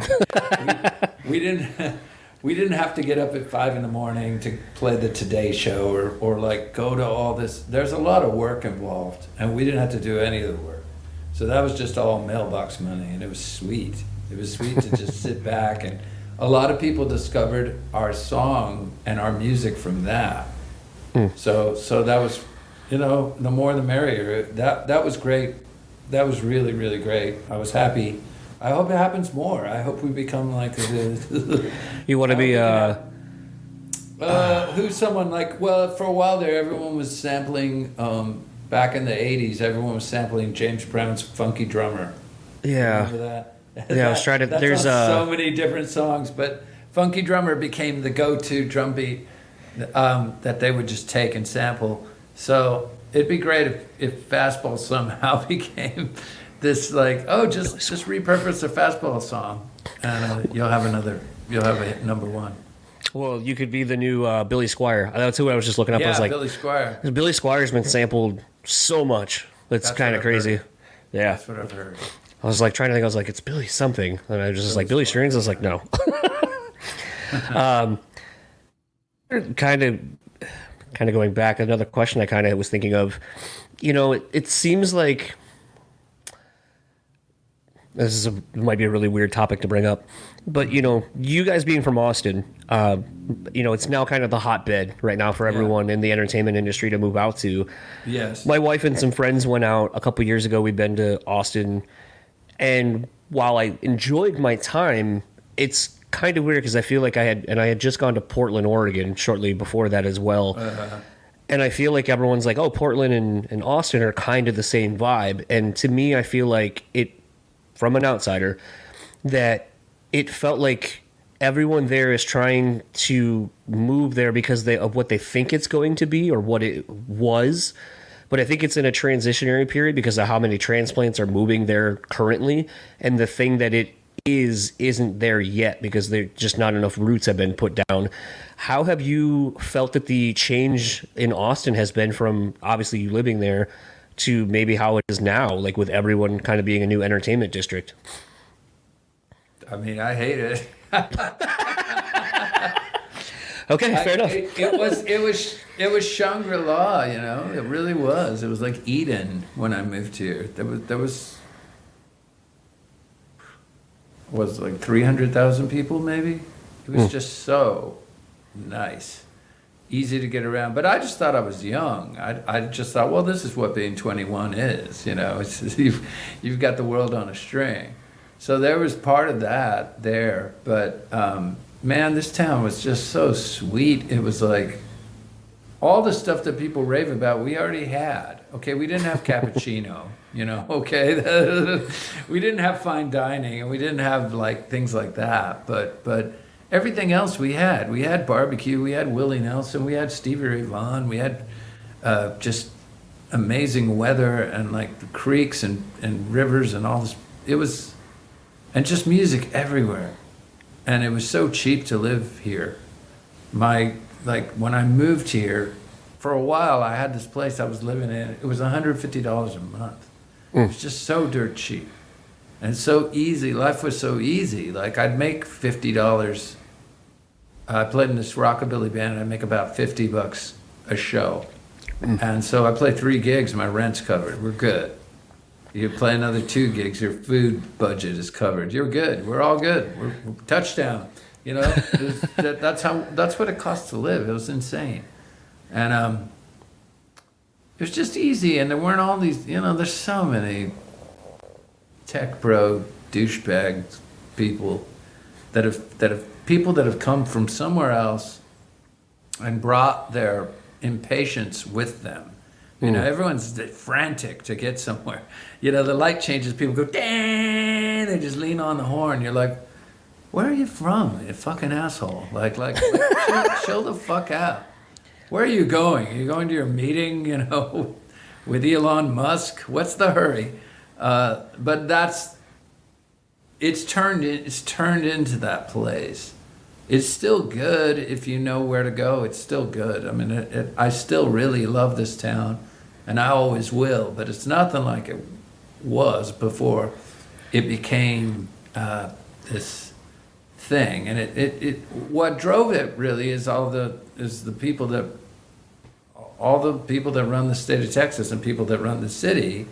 [SPEAKER 3] We didn't have to get up at 5 a.m. to play the Today Show or go to all this. There's a lot of work involved, and we didn't have to do any of the work. So that was just all mailbox money, and it was sweet. It was sweet to just sit back, and a lot of people discovered our song and our music from that. So that was, the more the merrier. That was great. That was really, really great. I was happy. I hope it happens more. I hope we become
[SPEAKER 4] You want to be
[SPEAKER 3] who's someone for a while there, everyone was sampling back in the 80s, everyone was sampling James Brown's Funky Drummer.
[SPEAKER 4] Yeah.
[SPEAKER 3] Remember that?
[SPEAKER 4] Yeah, I was trying to
[SPEAKER 3] There's so many different songs, but Funky Drummer became the go-to drum beat. that they would just take and sample. So it'd be great if Fastball somehow became this like, oh, just repurpose a Fastball song, and you'll have a hit number one.
[SPEAKER 4] Well, you could be the new Billy Squier. That's who I was just looking up. I was like,
[SPEAKER 3] Billy Squier.
[SPEAKER 4] Billy Squier's been sampled so much. It's kind of crazy. Yeah.
[SPEAKER 3] That's what I've heard.
[SPEAKER 4] I was like trying to think. I was like, it's Billy something, and I was just like Billy Strings. I was like, no. Kind of going back. Another question I kind of was thinking of. It seems like might be a really weird topic to bring up, but you guys being from Austin, it's now kind of the hotbed right now for everyone in the entertainment industry to move out to.
[SPEAKER 3] Yes.
[SPEAKER 4] My wife and some friends went out a couple years ago. We've been to Austin, and while I enjoyed my time, it's kind of weird because I feel like I had just gone to Portland, Oregon shortly before that as well. And I feel like everyone's like, oh, Portland and Austin are kind of the same vibe. And to me, I feel like from an outsider, that it felt like everyone there is trying to move there because of what they think it's going to be or what it was. But I think it's in a transitionary period because of how many transplants are moving there currently. And the thing that it isn't there yet because there's just not enough roots have been put down. How have you felt that the change in Austin has been from obviously you living there to maybe how it is now, like with everyone kind of being a new entertainment district?
[SPEAKER 3] I mean, I hate it.
[SPEAKER 4] Okay, fair enough.
[SPEAKER 3] It was Shangri-La, It really was. It was like Eden when I moved here. There was like 300,000 people maybe. It was just so nice. Easy to get around, but I just thought I was young. I just thought, well, this is what being 21 is, It's, you've got the world on a string. So there was part of that there, but man, this town was just so sweet. It was like all the stuff that people rave about, we already had. Okay, we didn't have cappuccino, okay, we didn't have fine dining, and we didn't have like things like that, but. Everything else we had barbecue, we had Willie Nelson, we had Stevie Ray Vaughan, we had just amazing weather and like the creeks and rivers and all this. And just music everywhere. And it was so cheap to live here. When I moved here, for a while I had this place I was living in. It was $150 a month. It was just so dirt cheap. And so easy. Life was so easy. Like I'd make $50. I played in this rockabilly band. I'd make about $50 a show. And so I play 3 gigs. My rent's covered. We're good. You play another 2 gigs. Your food budget is covered. You're good. We're all good. We're touchdown. That's what it costs to live. It was insane. And it was just easy. And there weren't all these. There's so many tech bro douchebag people that have come from somewhere else and brought their impatience with them. Everyone's frantic to get somewhere. The light changes, people go, dang, they just lean on the horn. You're like, where are you from, you fucking asshole? Like chill the fuck out. Where are you going? Are you going to your meeting, with Elon Musk? What's the hurry? But it's turned into that place. It's still good if you know where to go. It's still good. I mean, I still really love this town, and I always will. But it's nothing like it was before it became this thing. And it what drove it really is all the people that run the state of Texas and people that run the city.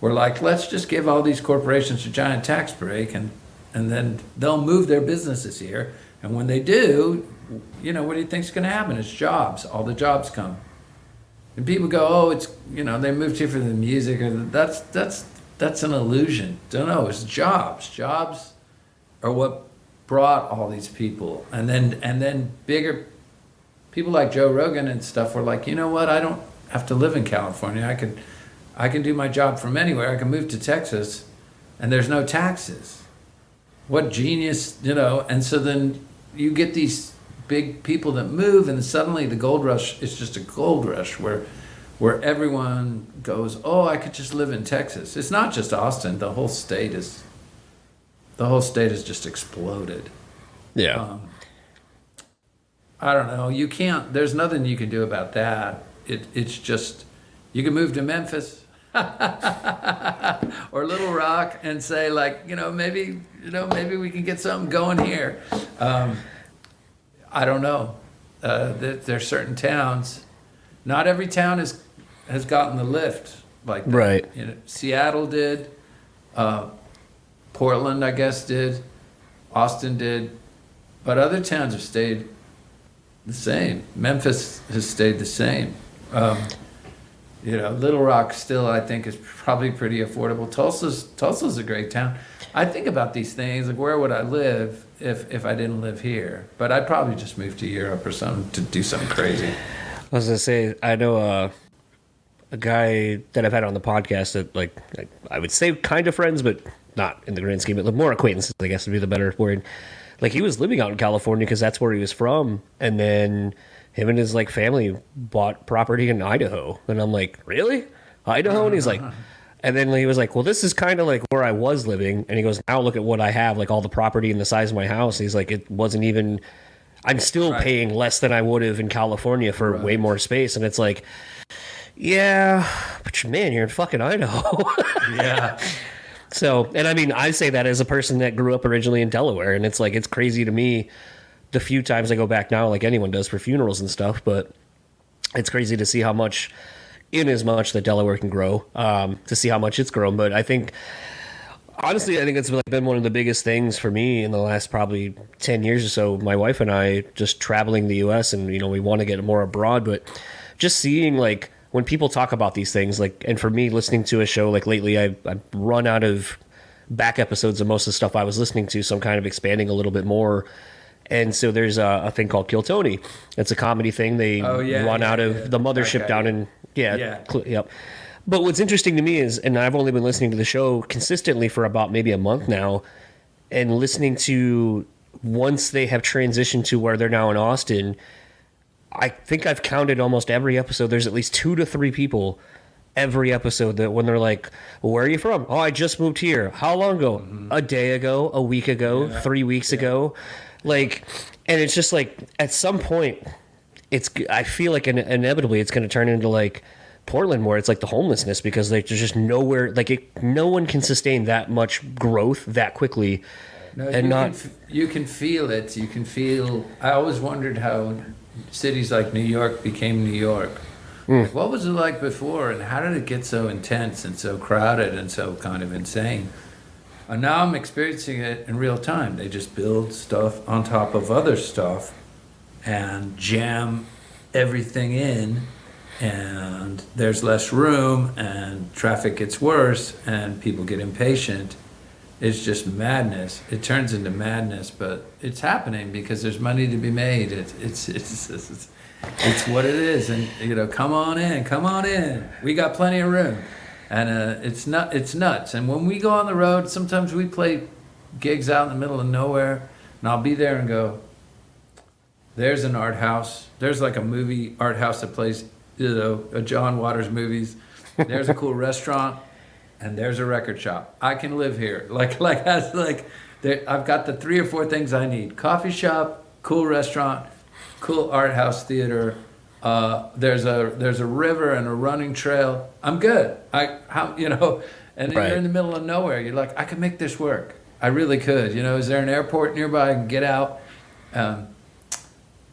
[SPEAKER 3] We're like, let's just give all these corporations a giant tax break, and then they'll move their businesses here. And when they do, what do you think's going to happen? It's jobs. All the jobs come. And people go, oh, it's, they moved here for the music. Or that's an illusion. Don't know. It's jobs. Jobs are what brought all these people. And then bigger people like Joe Rogan and stuff were like, you know what? I don't have to live in California. I can do my job from anywhere. I can move to Texas, and there's no taxes. What genius, And so then you get these big people that move, and suddenly the gold rush is just a gold rush where everyone goes, oh, I could just live in Texas. It's not just Austin. The whole state has just exploded.
[SPEAKER 4] Yeah.
[SPEAKER 3] I don't know. You can't. There's nothing you can do about that. It's just you can move to Memphis or Little Rock and say like, maybe we can get something going here. I don't know. There's certain towns. Not every town has gotten the lift like that.
[SPEAKER 4] Right.
[SPEAKER 3] Seattle did. Portland, I guess, did. Austin did. But other towns have stayed the same. Memphis has stayed the same. Little Rock still, I think, is probably pretty affordable. Tulsa's a great town. I think about these things, like where would I live if I didn't live here? But I'd probably just move to Europe or something to do something crazy.
[SPEAKER 4] I was gonna say, I know a guy that I've had on the podcast that, like I would say kind of friends, but not in the grand scheme, but more acquaintances, I guess would be the better word. Like, he was living out in California because that's where he was from, and then him and his like family bought property in Idaho, and I'm like, really, Idaho? And he's like, and then he was like, well, this is kind of like where I was living, and he goes, now look at what I have, like all the property and the size of my house. And he's like, it wasn't even. I'm still paying less than I would have in California for way more space, and it's like, yeah, but man, you're in fucking Idaho.
[SPEAKER 3] Yeah.
[SPEAKER 4] So, and I mean, I say that as a person that grew up originally in Delaware, and it's like, it's crazy to me the few times I go back now, like anyone does for funerals and stuff, but it's crazy to see how much, in as much that Delaware can grow, to see how much it's grown. But I think, honestly, I think it's been one of the biggest things for me in the last probably 10 years or so. My wife and I just traveling the U.S. and, we want to get more abroad, but just seeing like, when people talk about these things, like, and for me, listening to a show like lately, I've run out of back episodes of most of the stuff I was listening to, so I'm kind of expanding a little bit more. And so there's a thing called Kill Tony. It's a comedy thing. They run out of the mothership down in yep. But what's interesting to me is, and I've only been listening to the show consistently for about maybe a month now, and listening to once they have transitioned to where they're now in Austin. I think I've counted almost every episode. There's at least 2 to 3 people every episode that when they're like, well, where are you from? Oh, I just moved here. How long ago? Mm-hmm. A day ago, a week ago, 3 weeks ago. Like, and it's just like, at some point, I feel like inevitably it's going to turn into like Portland, where it's like the homelessness, because like there's just nowhere, like no one can sustain that much growth that quickly.
[SPEAKER 3] No, you can feel it. You can feel, I always wondered how cities like New York became New York. Like, what was it like before, and how did it get so intense and so crowded and so kind of insane? And now I'm experiencing it in real time. They just build stuff on top of other stuff and jam everything in, and there's less room, and traffic gets worse, and people get impatient. It's just madness. It turns into madness, but it's happening because there's money to be made. It's what it is, and come on in. We got plenty of room, and it's nuts. And when we go on the road, sometimes we play gigs out in the middle of nowhere, and I'll be there and go, there's an art house. There's like a movie art house that plays, a John Waters movies. There's a cool restaurant. And there's a record shop. I can live here. I've got the 3 or 4 things I need: coffee shop, cool restaurant, cool art house theater. There's a river and a running trail. I'm good. And you're in the middle of nowhere. You're like, I could make this work. I really could. Is there an airport nearby I can get out?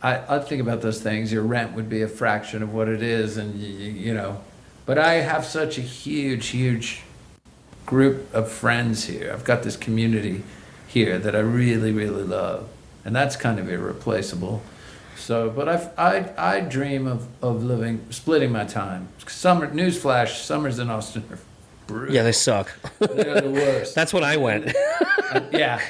[SPEAKER 3] I think about those things. Your rent would be a fraction of what it is, and But I have such a huge group of friends here. I've got this community here that I really, really love, and that's kind of irreplaceable. So, but I dream of splitting my time. Newsflash, summers in Austin are brutal.
[SPEAKER 4] Yeah, they suck.
[SPEAKER 3] They're the worst.
[SPEAKER 4] That's when I went.
[SPEAKER 3] Yeah.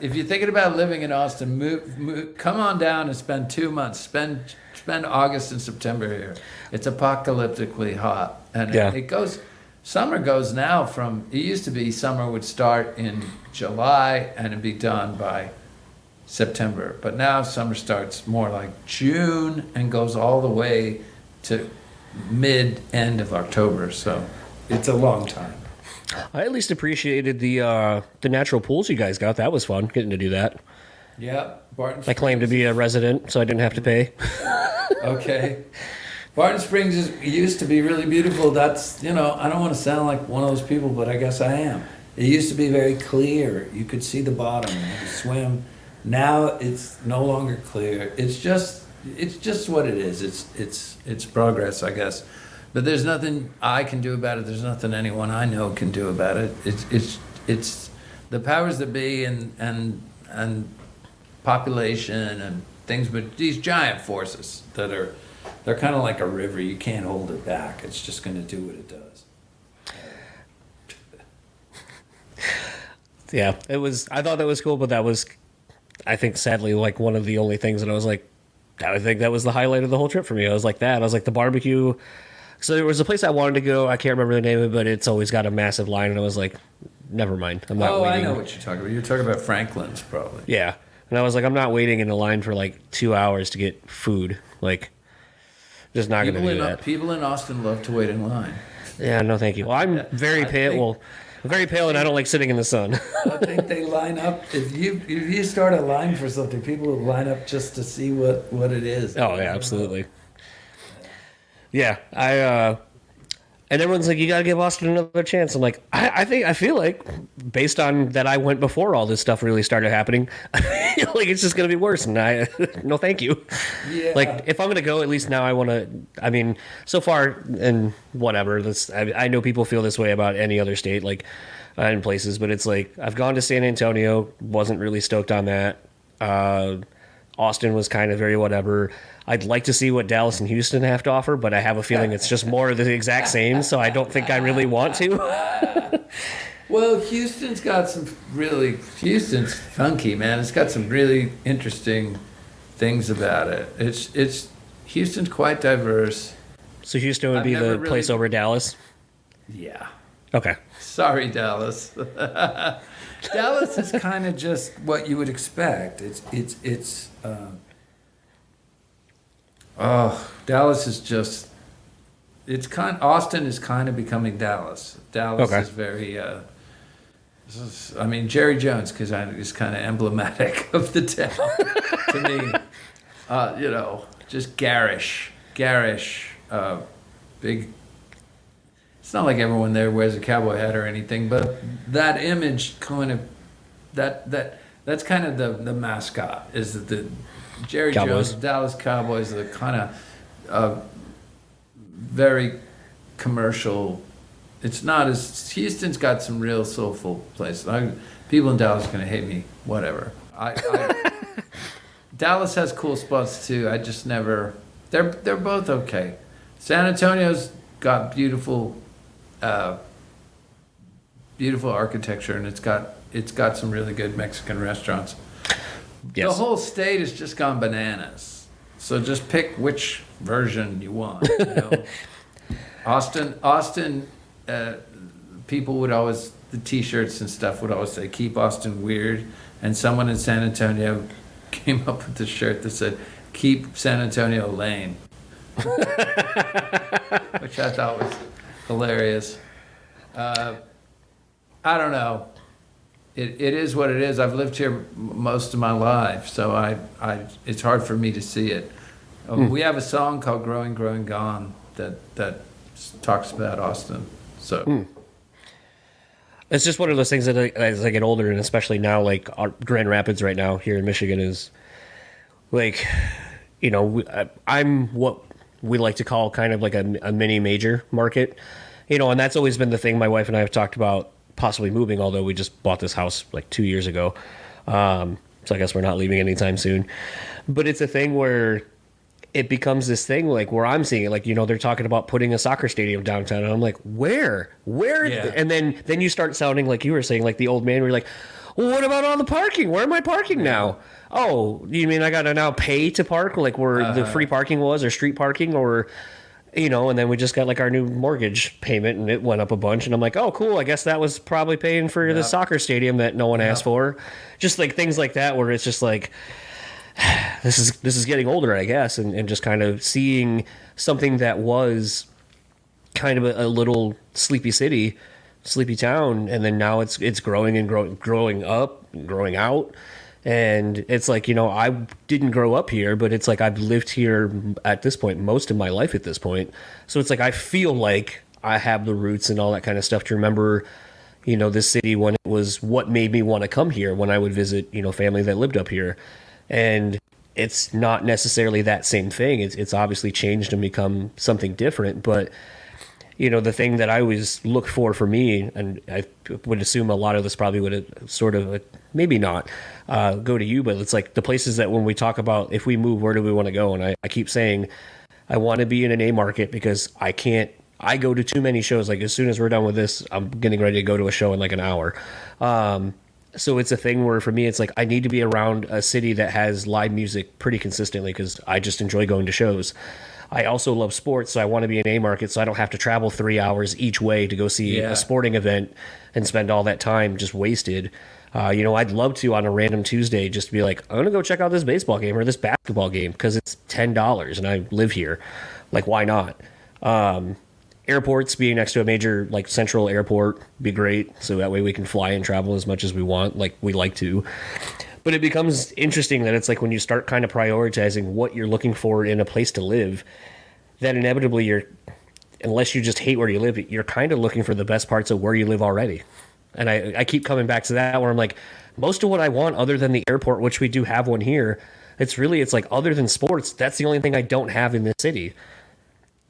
[SPEAKER 3] If you're thinking about living in Austin, move, come on down and spend 2 months. Spend August and September here. It's apocalyptically hot, and it goes. Summer goes now from, it used to be summer would start in July and it'd be done by September. But now summer starts more like June and goes all the way to end of October. So it's a long time.
[SPEAKER 4] I at least appreciated the natural pools you guys got. That was fun, getting to do that.
[SPEAKER 3] Yeah, Barton
[SPEAKER 4] I claim to be a resident, so I didn't have to pay.
[SPEAKER 3] Okay. Barton Springs used to be really beautiful. That's, I don't want to sound like one of those people, but I guess I am. It used to be very clear. You could see the bottom. You could swim. Now it's no longer clear. It's just what it is. It's progress, I guess. But there's nothing I can do about it. There's nothing anyone I know can do about it. It's the powers that be and population and things, but these giant forces they're kind of like a river. You can't hold it back. It's just going to do what it does.
[SPEAKER 4] Yeah, it was. I thought that was cool, but that was, I think, sadly, like one of the only things that I was like, I think that was the highlight of the whole trip for me. I was like that. I was like the barbecue. So there was a place I wanted to go. I can't remember the name of it, but it's always got a massive line, and I was like, never mind. I'm not waiting.
[SPEAKER 3] I know what you're talking about. You're talking about Franklin's, probably.
[SPEAKER 4] Yeah. And I was like, I'm not waiting in a line for like 2 hours to get food. Like, just not going to do that.
[SPEAKER 3] People in Austin love to wait in line.
[SPEAKER 4] Yeah, no, thank you. Well, I'm very pale. I'm very pale, and I don't like sitting in the sun.
[SPEAKER 3] I think they line up. If you start a line for something, people will line up just to see what it is.
[SPEAKER 4] Oh yeah, absolutely. Yeah, and everyone's like, you got to give Austin another chance. I'm like, I feel like, based on that I went before all this stuff really started happening, I feel like it's just going to be worse. And no, thank you.
[SPEAKER 3] Yeah.
[SPEAKER 4] Like, if I'm going to go, at least now I want to, I mean, so far, and whatever, I know people feel this way about any other state, like, in places, but it's like, I've gone to San Antonio, wasn't really stoked on that. Austin was kind of very whatever. I'd like to see what Dallas and Houston have to offer, but I have a feeling it's just more of the exact same, so I don't think I really want to.
[SPEAKER 3] Well, Houston's funky, man. It's got some really interesting things about it. Houston's quite diverse.
[SPEAKER 4] So Houston would be the place over Dallas?
[SPEAKER 3] Yeah.
[SPEAKER 4] Okay.
[SPEAKER 3] Sorry, Dallas. Dallas is kind of just what you would expect. Dallas is just. Austin is kind of becoming Dallas. Dallas is very. Jerry Jones, because is kind of emblematic of the town to me. Just garish, big. It's not like everyone there wears a cowboy hat or anything, but that image kind of that's kind of the mascot is the Jerry
[SPEAKER 4] Cowboys.
[SPEAKER 3] Jones, Dallas Cowboys are the kind of very commercial. It's not as Houston's got some real soulful places. People in Dallas are going to hate me, whatever. Dallas has cool spots too. I just never. They're both okay. San Antonio's got beautiful architecture, and it's got some really good Mexican restaurants.
[SPEAKER 4] Yes.
[SPEAKER 3] The whole state has just gone bananas. So just pick which version you want. Austin. People would always, the T-shirts and stuff would always say, "Keep Austin weird," and someone in San Antonio came up with the shirt that said, "Keep San Antonio lame," which I thought was hilarious. I don't know. It is what it is. I've lived here most of my life, so it's hard for me to see it. We have a song called "Growing, Growing, Gone" that talks about Austin. So
[SPEAKER 4] it's just one of those things that as I get older, and especially now, like Grand Rapids right now here in Michigan is like, I'm what we like to call kind of like a mini major market, and that's always been the thing my wife and I have talked about possibly moving, although we just bought this house like 2 years ago. So I guess we're not leaving anytime soon. But it's a thing where it becomes this thing like where I'm seeing it, like, they're talking about putting a soccer stadium downtown. And I'm like, where?
[SPEAKER 3] Yeah.
[SPEAKER 4] And then you start sounding like you were saying, like the old man, where you're like, well, what about all the parking? Where am I parking now? Oh, you mean I got to now pay to park like where the free parking was, or street parking, or... And then we just got like our new mortgage payment and it went up a bunch. And I'm like, oh, cool. I guess that was probably paying for the soccer stadium that no one asked for. Just like things like that, where it's just like, this is getting older, I guess. And just kind of seeing something that was kind of a little sleepy city, sleepy town. And then now it's growing and growing up, and growing out. And it's like, I didn't grow up here, but it's like I've lived here at this point most of my life at this point. So it's like I feel like I have the roots and all that kind of stuff to remember, this city when it was what made me want to come here when I would visit, family that lived up here. And it's not necessarily that same thing. It's obviously changed and become something different. But, the thing that I always look for me, and I would assume a lot of this probably would sort of, maybe not, go to you, but it's like the places that when we talk about if we move, where do we want to go? And I keep saying I want to be in an A market because I go to too many shows. Like as soon as we're done with this, I'm getting ready to go to a show in like an hour. So it's a thing where for me, it's like I need to be around a city that has live music pretty consistently because I just enjoy going to shows. I also love sports, so I want to be in A market so I don't have to travel 3 hours each way to go see a sporting event and spend all that time just wasted. I'd love to on a random Tuesday just be like, I'm going to go check out this baseball game or this basketball game because it's $10 and I live here. Like, why not? Airports, being next to a major like central airport, be great. So that way we can fly and travel as much as we want, like we like to. But it becomes interesting that it's like when you start kind of prioritizing what you're looking for in a place to live, that inevitably unless you just hate where you live, you're kind of looking for the best parts of where you live already. And I keep coming back to that where I'm like, most of what I want other than the airport, which we do have one here, it's like other than sports, that's the only thing I don't have in this city.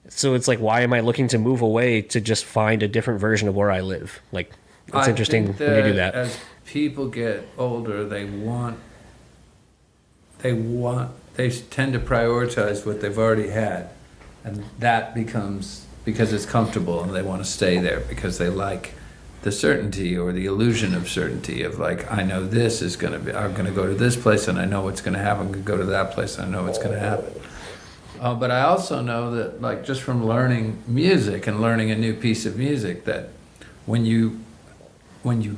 [SPEAKER 4] So it's like, why am I looking to move away to just find a different version of where I live? Like, it's interesting when you do that.
[SPEAKER 3] As people get older, they tend to prioritize what they've already had. And that becomes because it's comfortable and they want to stay there because they like the certainty or the illusion of certainty of like, I know this is going to be, I'm going to go to this place and I know what's going to happen. I'm going to go to that place and I know what's going to happen. But I also know that like just from learning music and learning a new piece of music that when you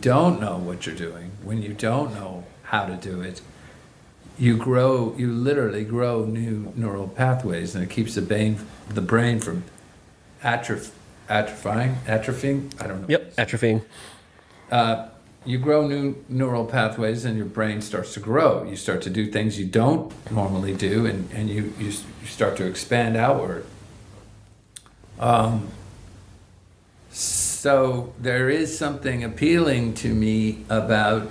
[SPEAKER 3] don't know what you're doing, when you don't know how to do it, you literally grow new neural pathways and it keeps the brain from atrophying, I don't know.
[SPEAKER 4] Yep, atrophying.
[SPEAKER 3] You grow new neural pathways and your brain starts to grow. You start to do things you don't normally do and you start to expand outward. So there is something appealing to me about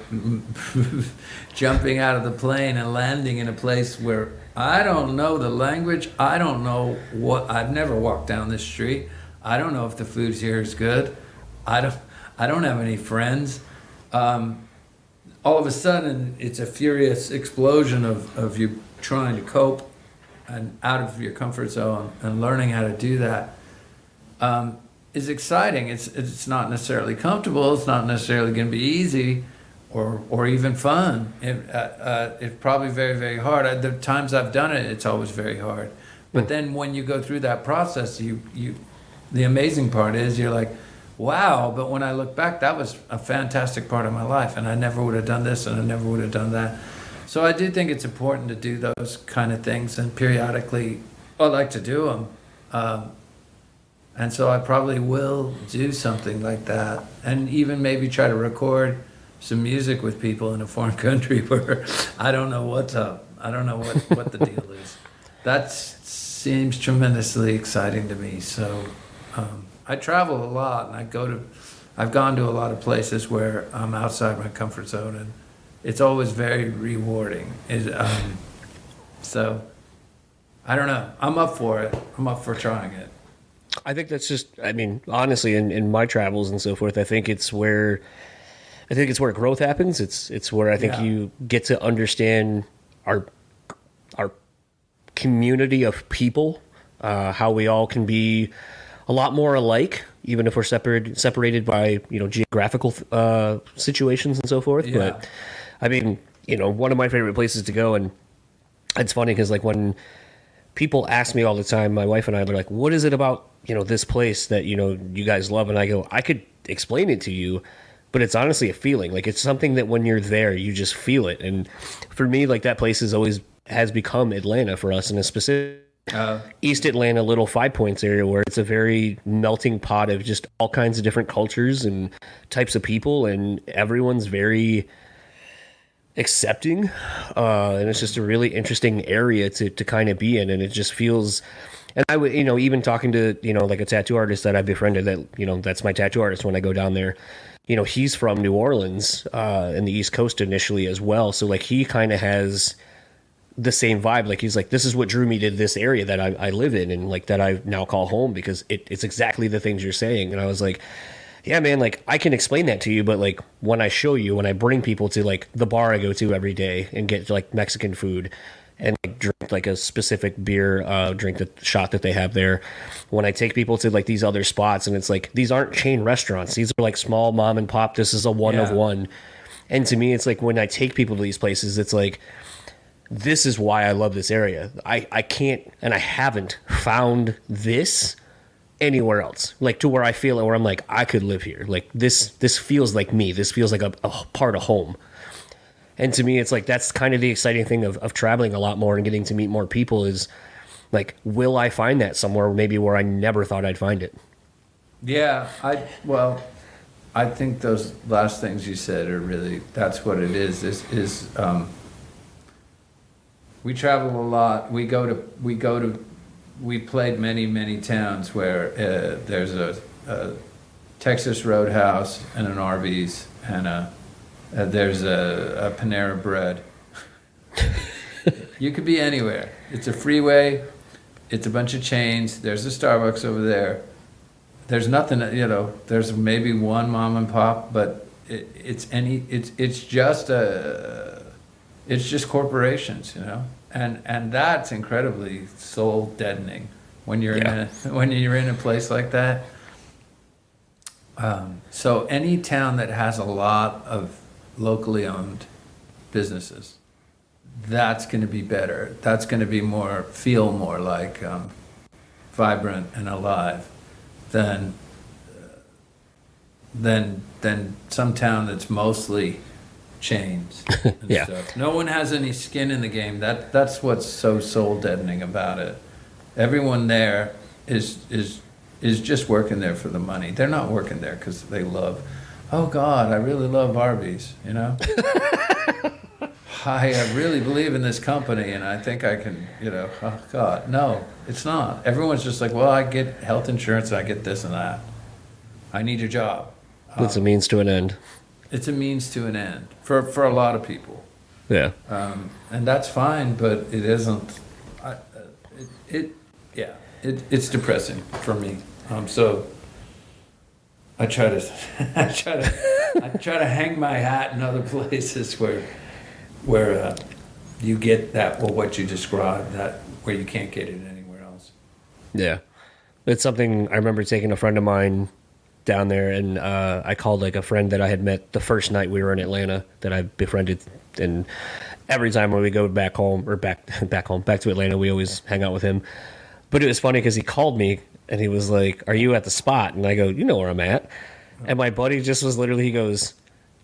[SPEAKER 3] jumping out of the plane and landing in a place where I don't know the language. I don't know I've never walked down this street. I don't know if the food here is good. I don't have any friends. All of a sudden, it's a furious explosion of you trying to cope and out of your comfort zone and learning how to do that is exciting. It's not necessarily comfortable. It's not necessarily going to be easy or even fun. It's probably very, very hard. The times I've done it, it's always very hard. But then when you go through that process, the amazing part is you're like, wow, but when I look back, that was a fantastic part of my life, and I never would have done this, and I never would have done that. So I do think it's important to do those kind of things, and periodically I like to do them. And so I probably will do something like that, and even maybe try to record some music with people in a foreign country where I don't know what's up. I don't know what the deal is. That seems tremendously exciting to me. So I travel a lot, and I've gone to a lot of places where I'm outside my comfort zone, and it's always very rewarding. So I don't know. I'm up for it. I'm up for trying it.
[SPEAKER 4] I think that's just, I mean, honestly, in my travels and so forth, I think it's where growth happens. It's where I think you get to understand our community of people, how we all can be a lot more alike, even if we're separated by, geographical situations and so forth. Yeah. But I mean, one of my favorite places to go, and it's funny because like when people ask me all the time, my wife and I, they're like, what is it about, this place that, you guys love? And I go, I could explain it to you, but it's honestly a feeling. Like, it's something that when you're there, you just feel it. And for me, like, that place has become Atlanta for us, in a specific East Atlanta, Little Five Points area, where it's a very melting pot of just all kinds of different cultures and types of people, and everyone's very accepting, and it's just a really interesting area to kind of be in, and it just feels. And I would, even talking to, like a tattoo artist that I befriended, that, that's my tattoo artist when I go down there, he's from New Orleans, in the East Coast initially as well. So like, he kind of has the same vibe. Like, he's like, this is what drew me to this area that I live in, and like that I now call home, because it's exactly the things you're saying. And I was like, yeah, man, like, I can explain that to you, but like, when I show you, when I bring people to like the bar I go to every day and get like Mexican food and like drink like a specific beer, drink the shot that they have there, when I take people to like these other spots, and it's like, these aren't chain restaurants, these are like small mom and pop, this is a one of one. And to me, it's like, when I take people to these places, it's like, this is why I love this area. I can't, and I haven't found this anywhere else, like, to where I feel it, where I'm like, I could live here. Like, this feels like me. This feels like a part of home. And to me, it's like, that's kind of the exciting thing of traveling a lot more and getting to meet more people, is like, will I find that somewhere maybe where I never thought I'd find it?
[SPEAKER 3] Yeah, I think those last things you said are really, that's what it is we travel a lot. We played many towns where there's a Texas Roadhouse and an Arby's, and there's a Panera Bread. You could be anywhere. It's a freeway. It's a bunch of chains. There's a Starbucks over there. There's nothing, there's maybe one mom and pop, but it's just corporations, and that's incredibly soul deadening when you're in a place like that. So any town that has a lot of locally owned businesses, that's going to be better. That's going to feel more like vibrant and alive than some town that's mostly chains and stuff. No one has any skin in the game. That's what's so soul deadening about it. Everyone there is just working there for the money. They're not working there because they love, oh God, I really love Arby's, I really believe in this company, and I think I can, oh God. No, it's not. Everyone's just like, well, I get health insurance, and I get this and that. I need a job.
[SPEAKER 4] It's a means to an end.
[SPEAKER 3] It's a means to an end for a lot of people.
[SPEAKER 4] Yeah.
[SPEAKER 3] And that's fine, but it isn't. It's depressing for me. So I try to hang my hat in other places where you get that, well, what you described, that where you can't get it anywhere else.
[SPEAKER 4] Yeah. It's something I remember taking a friend of mine down there, and I called like a friend that I had met the first night we were in Atlanta that I befriended, and every time when we go back home or back to Atlanta, we always hang out with him. But it was funny because he called me and he was like, "Are you at the spot?" And I go, "You know where I'm at." And my buddy just was literally, he goes,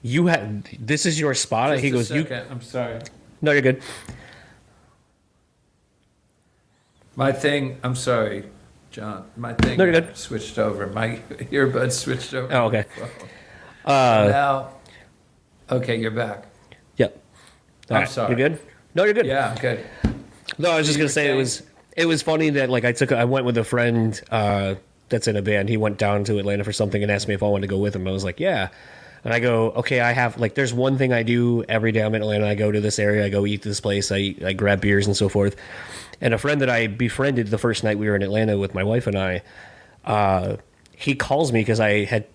[SPEAKER 4] this is your spot?
[SPEAKER 3] Just
[SPEAKER 4] he goes,
[SPEAKER 3] second. I'm sorry.
[SPEAKER 4] No, you're good.
[SPEAKER 3] My thing, I'm sorry, John. My thing
[SPEAKER 4] No, you're good.
[SPEAKER 3] switched over. My earbuds switched over.
[SPEAKER 4] Oh, okay.
[SPEAKER 3] Now, okay, you're back.
[SPEAKER 4] Yep. All
[SPEAKER 3] I'm
[SPEAKER 4] right.
[SPEAKER 3] sorry.
[SPEAKER 4] You good? No, you're good.
[SPEAKER 3] Yeah, I'm good.
[SPEAKER 4] No, I was just gonna say it was funny that like I went with a friend that's in a band. He went down to Atlanta for something and asked me if I wanted to go with him. I was like, yeah. And I go, okay, I have like there's one thing I do every day I'm in Atlanta. I go to this area, I go eat this place, I grab beers and so forth. And a friend that I befriended the first night we were in Atlanta with my wife and I, he calls me because I had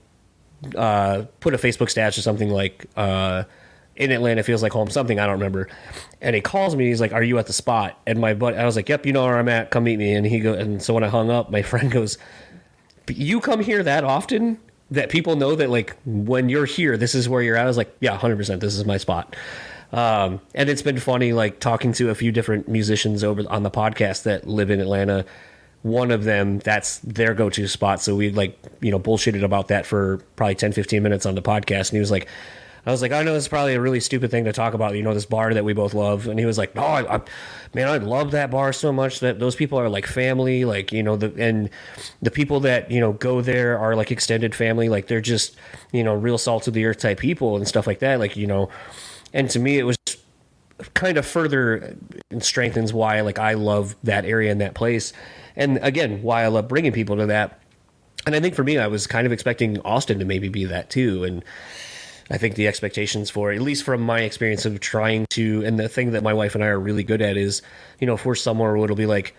[SPEAKER 4] put a Facebook status or something like in Atlanta feels like home, something I don't remember. And he calls me, he's like, "Are you at the spot?" And my buddy, I was like, "Yep, you know where I'm at. Come meet me." And he goes, and so when I hung up, my friend goes, "You come here that often that people know that like when you're here, this is where you're at?" I was like, "Yeah, 100%. This is my spot." And it's been funny, like talking to a few different musicians over on the podcast that live in Atlanta. One of them, that's their go-to spot. So we bullshitted about that for probably 10, 15 minutes on the podcast. And he was like, I was like, I know it's probably a really stupid thing to talk about, this bar that we both love. And he was like, no, I love that bar so much that those people are like family, like, and the people that, go there are like extended family. Like they're just, real salt of the earth type people and stuff like that. Like, and to me, it was kind of further strengthens why, like, I love that area and that place. And again, why I love bringing people to that. And I think for me, I was kind of expecting Austin to maybe be that too. And I think the expectations for, at least from my experience of trying to, and the thing that my wife and I are really good at is, if we're somewhere, it'll be like,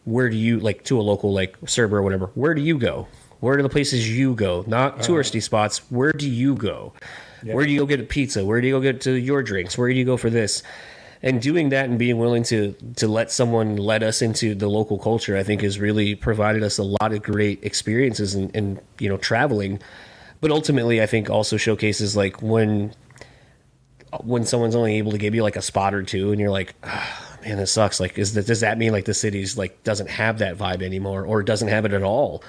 [SPEAKER 4] where do you, like to a local, like Cerber or whatever, where do you go? Where are the places you go? Not touristy spots. Where do you go? Yeah. Where do you go get a pizza? Where do you go get to your drinks? Where do you go for this? And doing that and being willing to let someone let us into the local culture, I think has really provided us a lot of great experiences in traveling. But ultimately, I think also showcases like when someone's only able to give you like a spot or two, and you're like, man, this sucks. Like, does that mean like the city's like doesn't have that vibe anymore, or doesn't have it at all?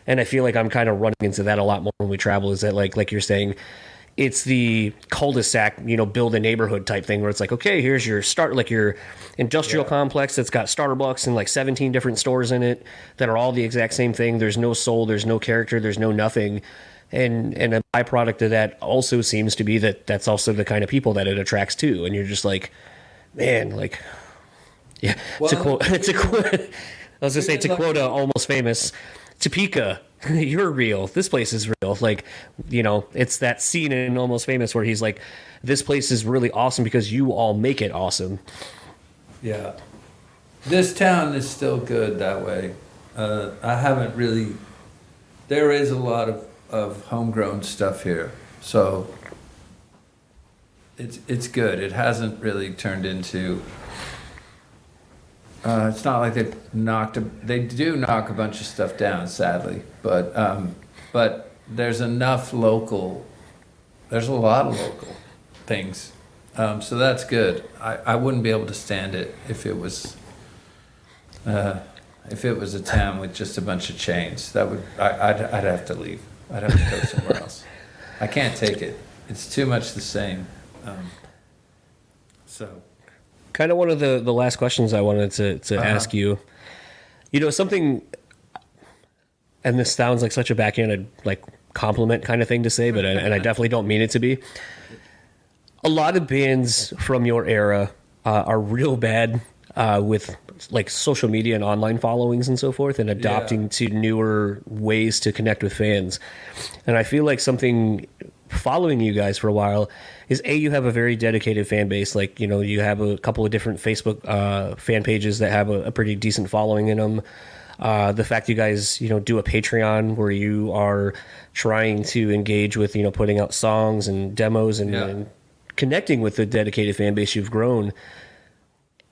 [SPEAKER 4] And I feel like I'm kind of running into that a lot more when we travel. Is that like you're saying, it's the cul-de-sac, build a neighborhood type thing where it's like, okay, here's your your industrial complex that's got Starbucks and like 17 different stores in it that are all the exact same thing. There's no soul, there's no character, there's no nothing. And a byproduct of that also seems to be that's also the kind of people that it attracts to. And you're just like, man, like, yeah. Well, to quote, I was gonna say, to quote Almost Famous, Topeka, you're real. This place is real. Like, it's that scene in Almost Famous where he's like, this place is really awesome because you all make it awesome.
[SPEAKER 3] Yeah. This town is still good that way. I haven't really, there is a lot of homegrown stuff here. So it's good. It hasn't really turned into, it's not like they do knock a bunch of stuff down, sadly, but there's enough there's a lot of local things. So that's good. I wouldn't be able to stand it if it was a town with just a bunch of chains. I'd have to leave. I'd have to go somewhere else. I can't take it. It's too much the same. So,
[SPEAKER 4] kind of one of the last questions I wanted to ask you. Something, and this sounds like such a backhanded like compliment kind of thing to say, but I definitely don't mean it to be. A lot of bands from your era are real bad with like social media and online followings and so forth, and adopting to newer ways to connect with fans. And I feel like something following you guys for a while is you have a very dedicated fan base. Like, you have a couple of different Facebook fan pages that have a pretty decent following in them. The fact you guys, do a Patreon where you are trying to engage with, putting out songs and demos and connecting with the dedicated fan base you've grown.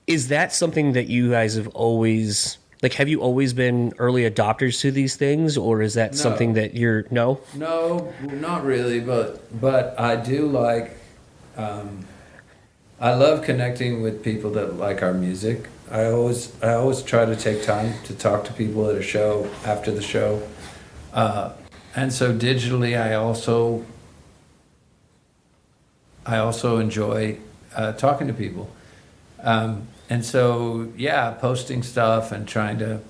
[SPEAKER 4] Is that something that you guys have always, like, have you always been early adopters to these things, or is that something that you're, no?
[SPEAKER 3] No, not really, but I do like, I love connecting with people that like our music. I always try to take time to talk to people at a show, after the show. And so digitally, I also enjoy talking to people. And so, posting stuff and trying to,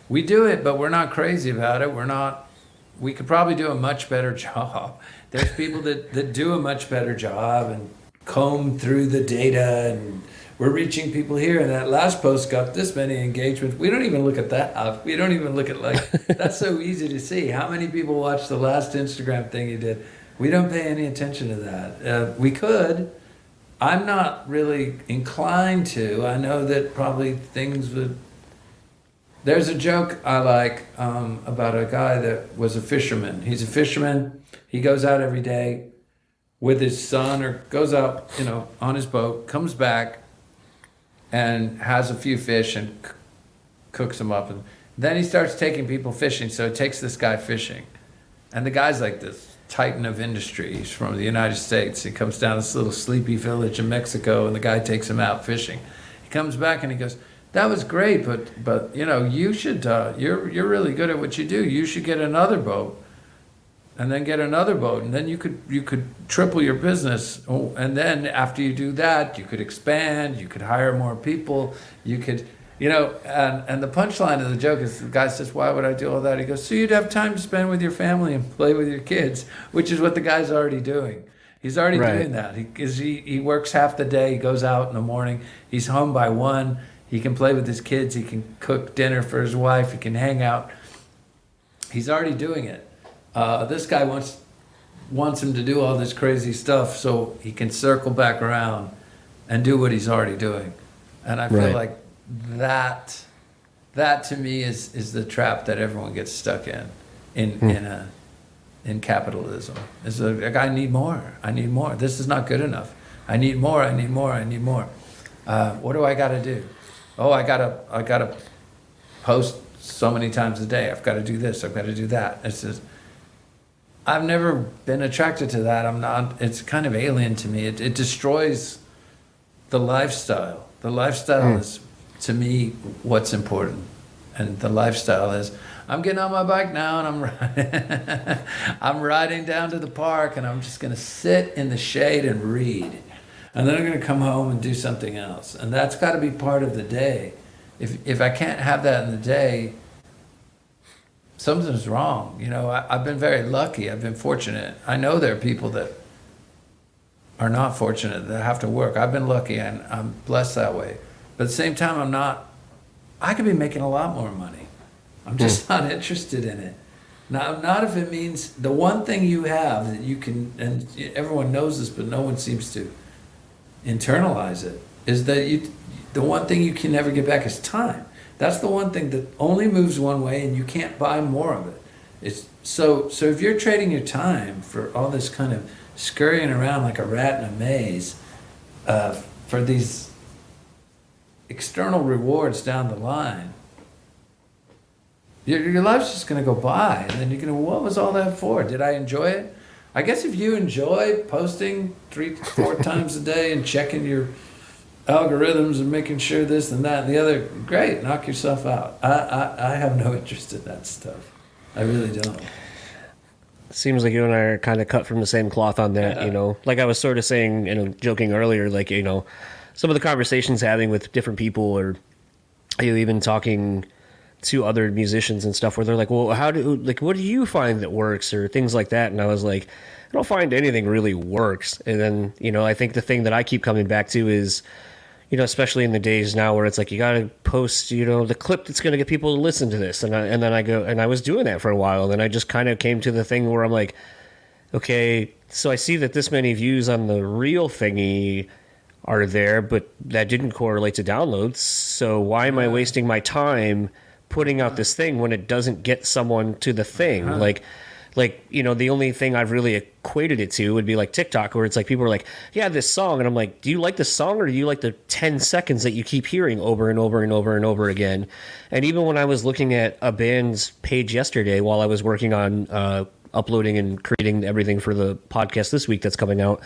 [SPEAKER 3] we do it, but we're not crazy about it. We could probably do a much better job. There's people that do a much better job and comb through the data, and we're reaching people here. And that last post got this many engagements. We don't even look at that. We don't even look at that's so easy to see. How many people watched the last Instagram thing you did? We don't pay any attention to that. We could. I'm not really inclined to. I know that probably things would... There's a joke I like about a guy that was a fisherman. He's a fisherman. He goes out every day with his son, or goes out, on his boat, comes back and has a few fish and cooks them up. And then he starts taking people fishing. So it takes this guy fishing. And the guy's like this titan of industry. He's from the United States. He comes down to this little sleepy village in Mexico, and the guy takes him out fishing. He comes back and he goes, "That was great, but you know, you should. You're really good at what you do. You should get another boat, and then get another boat, and then you could triple your business. Oh, and then after you do that, you could expand. You could hire more people. You could." You know, and the punchline of the joke is the guy says, "Why would I do all that?" He goes, "So you'd have time to spend with your family and play with your kids," which is what the guy's already doing. He's already doing that. He works half the day. He goes out in the morning. He's home by 1. He can play with his kids. He can cook dinner for his wife. He can hang out. He's already doing it. This guy wants him to do all this crazy stuff so he can circle back around and do what he's already doing. And I feel like that to me is the trap that everyone gets stuck in capitalism. Is like, I need more. This is not good enough. I need more. What do I got to do? Oh, I gotta post so many times a day. I've got to do this. I've got to do that. It's just, I've never been attracted to that. I'm not. It's kind of alien to me. It destroys the lifestyle. The lifestyle is, to me, what's important. And the lifestyle is, I'm getting on my bike now and I'm riding down to the park and I'm just going to sit in the shade and read. And then I'm going to come home and do something else. And that's got to be part of the day. If I can't have that in the day, something's wrong. You know, I've been very lucky. I've been fortunate. I know there are people that are not fortunate, that have to work. I've been lucky and I'm blessed that way. But at the same time, I could be making a lot more money. I'm just not interested in it. Now, not if it means the one thing you have that you can, and everyone knows this, but no one seems to internalize it, is that the one thing you can never get back is time. That's the one thing that only moves one way and you can't buy more of it. It's so if you're trading your time for all this kind of scurrying around like a rat in a maze, for these external rewards down the line, your life's just going to go by, and then you're going to, what was all that for? Did I enjoy it? I guess if you enjoy posting 3-4 times a day and checking your algorithms and making sure this and that and the other, great, knock yourself out. I have no interest in that stuff. I really don't.
[SPEAKER 4] Seems like you and I are kind of cut from the same cloth on that, you know. Like I was sort of saying, you know, joking earlier, like, you know, some of the conversations having with different people, or you know, even talking to other musicians and stuff, where they're like, well, what do you find that works, or things like that? And I was like, I don't find anything really works. And then, you know, I think the thing that I keep coming back to is, you know, especially in the days now where it's like, you got to post, you know, the clip that's going to get people to listen to this. And then I go, and I was doing that for a while. And then I just kind of came to the thing where I'm like, okay, so I see that this many views on the real thingy are there, but that didn't correlate to downloads. So why am I wasting my time putting out this thing when it doesn't get someone to the thing? Like, you know, the only thing I've really equated it to would be like TikTok, where it's like people are like, yeah, this song. And I'm like, do you like the song, or do you like the 10 seconds that you keep hearing over and over and over and over again? And even when I was looking at a band's page yesterday while I was working on uploading and creating everything for the podcast this week that's coming out,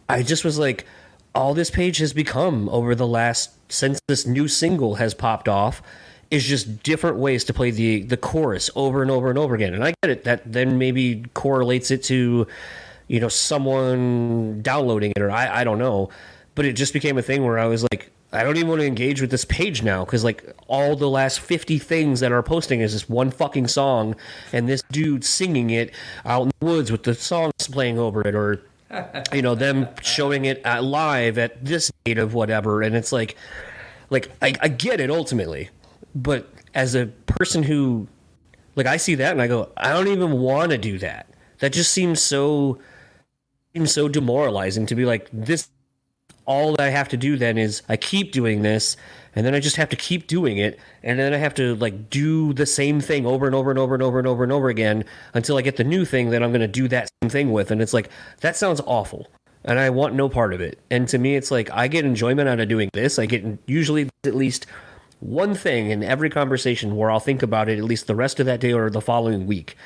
[SPEAKER 4] I just was like, all this page has become over the last, since this new single has popped off, is just different ways to play the chorus over and over and over again. And I get it, that then maybe correlates it to, you know, someone downloading it, or I don't know. But it just became a thing where I was like, I don't even want to engage with this page now, because like all the last 50 things that are posting is this one fucking song and this dude singing it out in the woods with the songs playing over it, or you know, them showing it live at this date of whatever. And it's like I get it ultimately, but as a person who, like, I see that and I go, I don't even want to do that. That just seems so demoralizing to be like, this, all that I have to do then is I keep doing this, and then I just have to keep doing it, and then I have to like do the same thing over and over and over and over and over and over again until I get the new thing that I'm going to do that same thing with. And it's like, that sounds awful, and I want no part of it. And to me, it's like, I get enjoyment out of doing this. I get usually at least one thing in every conversation where I'll think about it at least the rest of that day or the following week.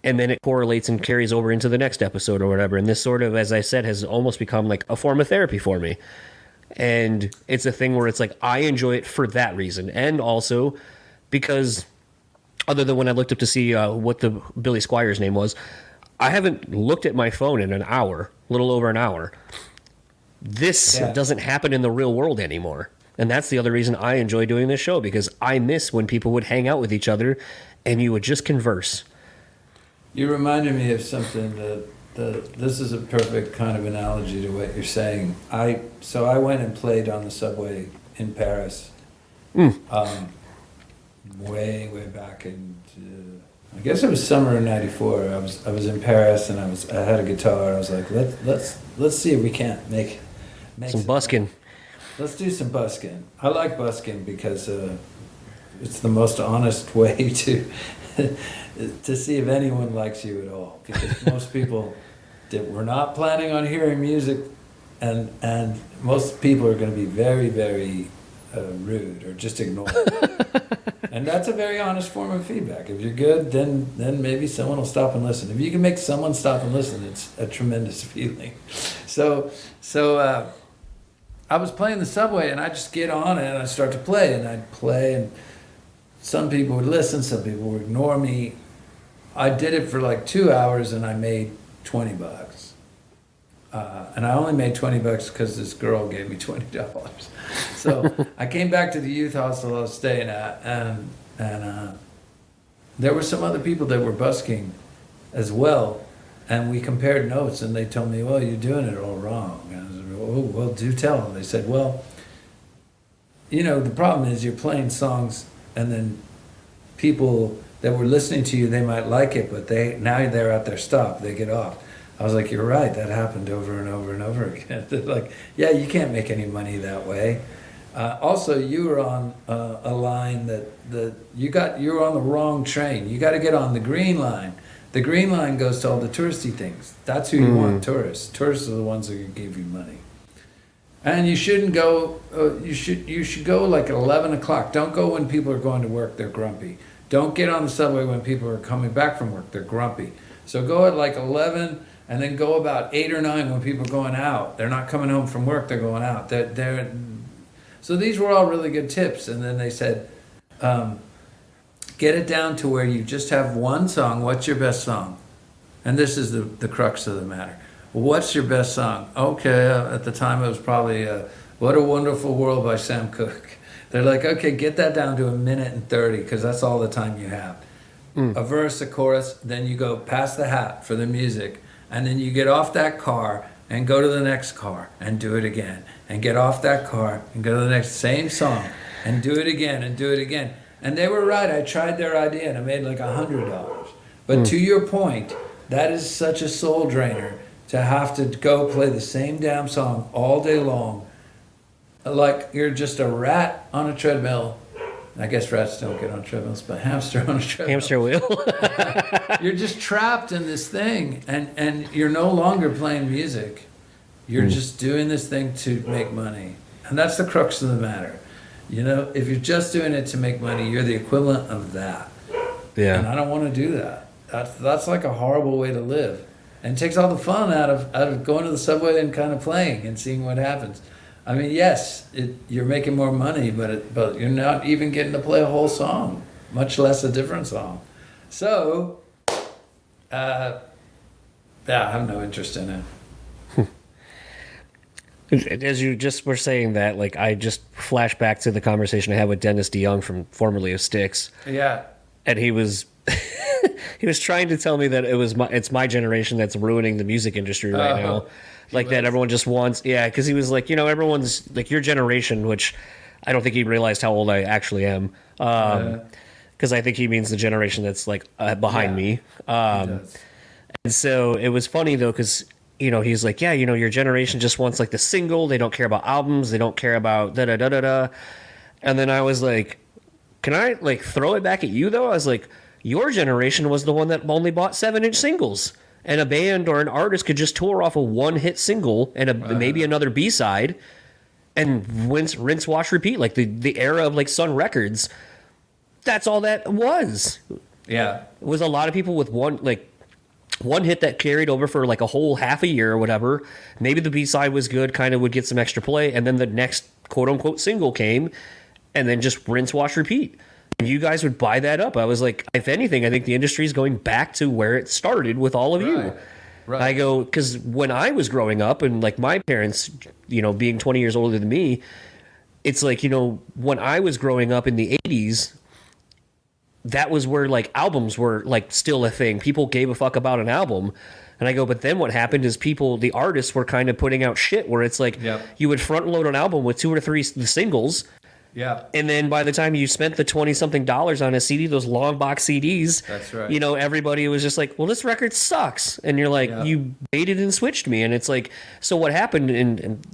[SPEAKER 4] and then it correlates and carries over into the next episode or whatever. And this sort of, as I said, has almost become like a form of therapy for me. And it's a thing where it's like I enjoy it for that reason, and also because other than when I looked up to see what the Billy Squires name was, I haven't looked at my phone in an hour, a little over an hour. This doesn't happen in the real world anymore. And that's the other reason I enjoy doing this show, because I miss when people would hang out with each other and you would just converse.
[SPEAKER 3] You reminded me of something this is a perfect kind of analogy to what you're saying. So I went and played on the subway in Paris. Way back in, I guess it was summer of '94. I was in Paris and I had a guitar. I was like, let's see if we can't make
[SPEAKER 4] some busking.
[SPEAKER 3] Let's do some busking. I like busking because it's the most honest way to see if anyone likes you at all. Because most people we're not planning on hearing music, and most people are going to be very, very rude or just ignore it. And that's a very honest form of feedback. If you're good, then maybe someone will stop and listen. If you can make someone stop and listen, it's a tremendous feeling. So I was playing the subway, and I just get on it and I start to play, and I'd play, and some people would listen, some people would ignore me. I did it for like 2 hours, and I made $20. And I only made $20 because this girl gave me $20. So I came back to the youth hostel I was staying at, and there were some other people that were busking as well, and we compared notes, and they told me, well, you're doing it all wrong. And I said, oh, well, do tell. And they said, well, the problem is you're playing songs, and then people that were listening to you, they might like it, but now they're at their stop, they get off. I was like, you're right, that happened over and over and over again. They're like, yeah, you can't make any money that way. Also, you were on a line that you were on the wrong train. You got to get on the green line. The green line goes to all the touristy things. That's who you want, tourists. Tourists are the ones who give you money. And you shouldn't go, you should go like at 11 o'clock. Don't go when people are going to work, they're grumpy. Don't get on the subway when people are coming back from work, they're grumpy. So go at like 11, and then go about 8 or 9 when people are going out. They're not coming home from work, they're going out. So these were all really good tips. And then they said, get it down to where you just have one song. What's your best song? And this is the crux of the matter. What's your best song? Okay, at the time it was probably What a Wonderful World by Sam Cooke. They're like, okay, get that down to 1:30 because that's all the time you have. A verse, a chorus, then you go pass the hat for the music. And then you get off that car and go to the next car and do it again. And get off that car and go to the next same song and do it again and do it again. And they were right. I tried their idea and I made like $100. But to your point, that is such a soul drainer to have to go play the same damn song all day long. Like you're just a rat on a treadmill. I guess rats don't get on treadmills, but hamster on a treadmill.
[SPEAKER 4] Hamster wheel.
[SPEAKER 3] You're just trapped in this thing, and you're no longer playing music. You're just doing this thing to make money. And that's the crux of the matter. If you're just doing it to make money, you're the equivalent of that. Yeah. And I don't want to do that. That's like a horrible way to live. And it takes all the fun out of going to the subway and kind of playing and seeing what happens. I mean, yes, you're making more money, but you're not even getting to play a whole song, much less a different song. So, I have no interest in
[SPEAKER 4] it. As you just were saying that, like, I just flashed back to the conversation I had with Dennis DeYoung from formerly of Styx.
[SPEAKER 3] Yeah.
[SPEAKER 4] And he was he was trying to tell me that it's my generation that's ruining the music industry right now. Like that everyone just wants, because he was like, everyone's like your generation, which I don't think he realized how old I actually am. Because I think he means the generation that's like behind me. And so it was funny though, because, he's like, your generation just wants like the single. They don't care about albums. They don't care about da-da-da-da-da. And then I was like, can I like throw it back at you though? I was like, your generation was the one that only bought 7-inch singles. And a band or an artist could just tour off a one-hit single and maybe another B-side and rinse, wash, repeat. Like the era of like Sun Records, that's all that was.
[SPEAKER 3] Yeah.
[SPEAKER 4] It was a lot of people with one hit that carried over for like a whole half a year or whatever. Maybe the B-side was good, kind of would get some extra play, and then the next quote-unquote single came, and then just rinse, wash, repeat. And you guys would buy that up. I was like, if anything, I think the industry is going back to where it started with all of you.
[SPEAKER 3] Right.
[SPEAKER 4] I go, because when I was growing up, and like my parents, being 20 years older than me, it's like, when I was growing up in the 80s, that was where like albums were like still a thing. People gave a fuck about an album. And I go, but then what happened is the artists were kind of putting out shit where it's like you would front load an album with 2 or 3 singles.
[SPEAKER 3] Yeah.
[SPEAKER 4] And then by the time you spent the $20-something on a CD, those long box CDs,
[SPEAKER 3] that's right.
[SPEAKER 4] Everybody was just like, well, this record sucks. And you're like, you baited and switched me. And it's like, so what happened, and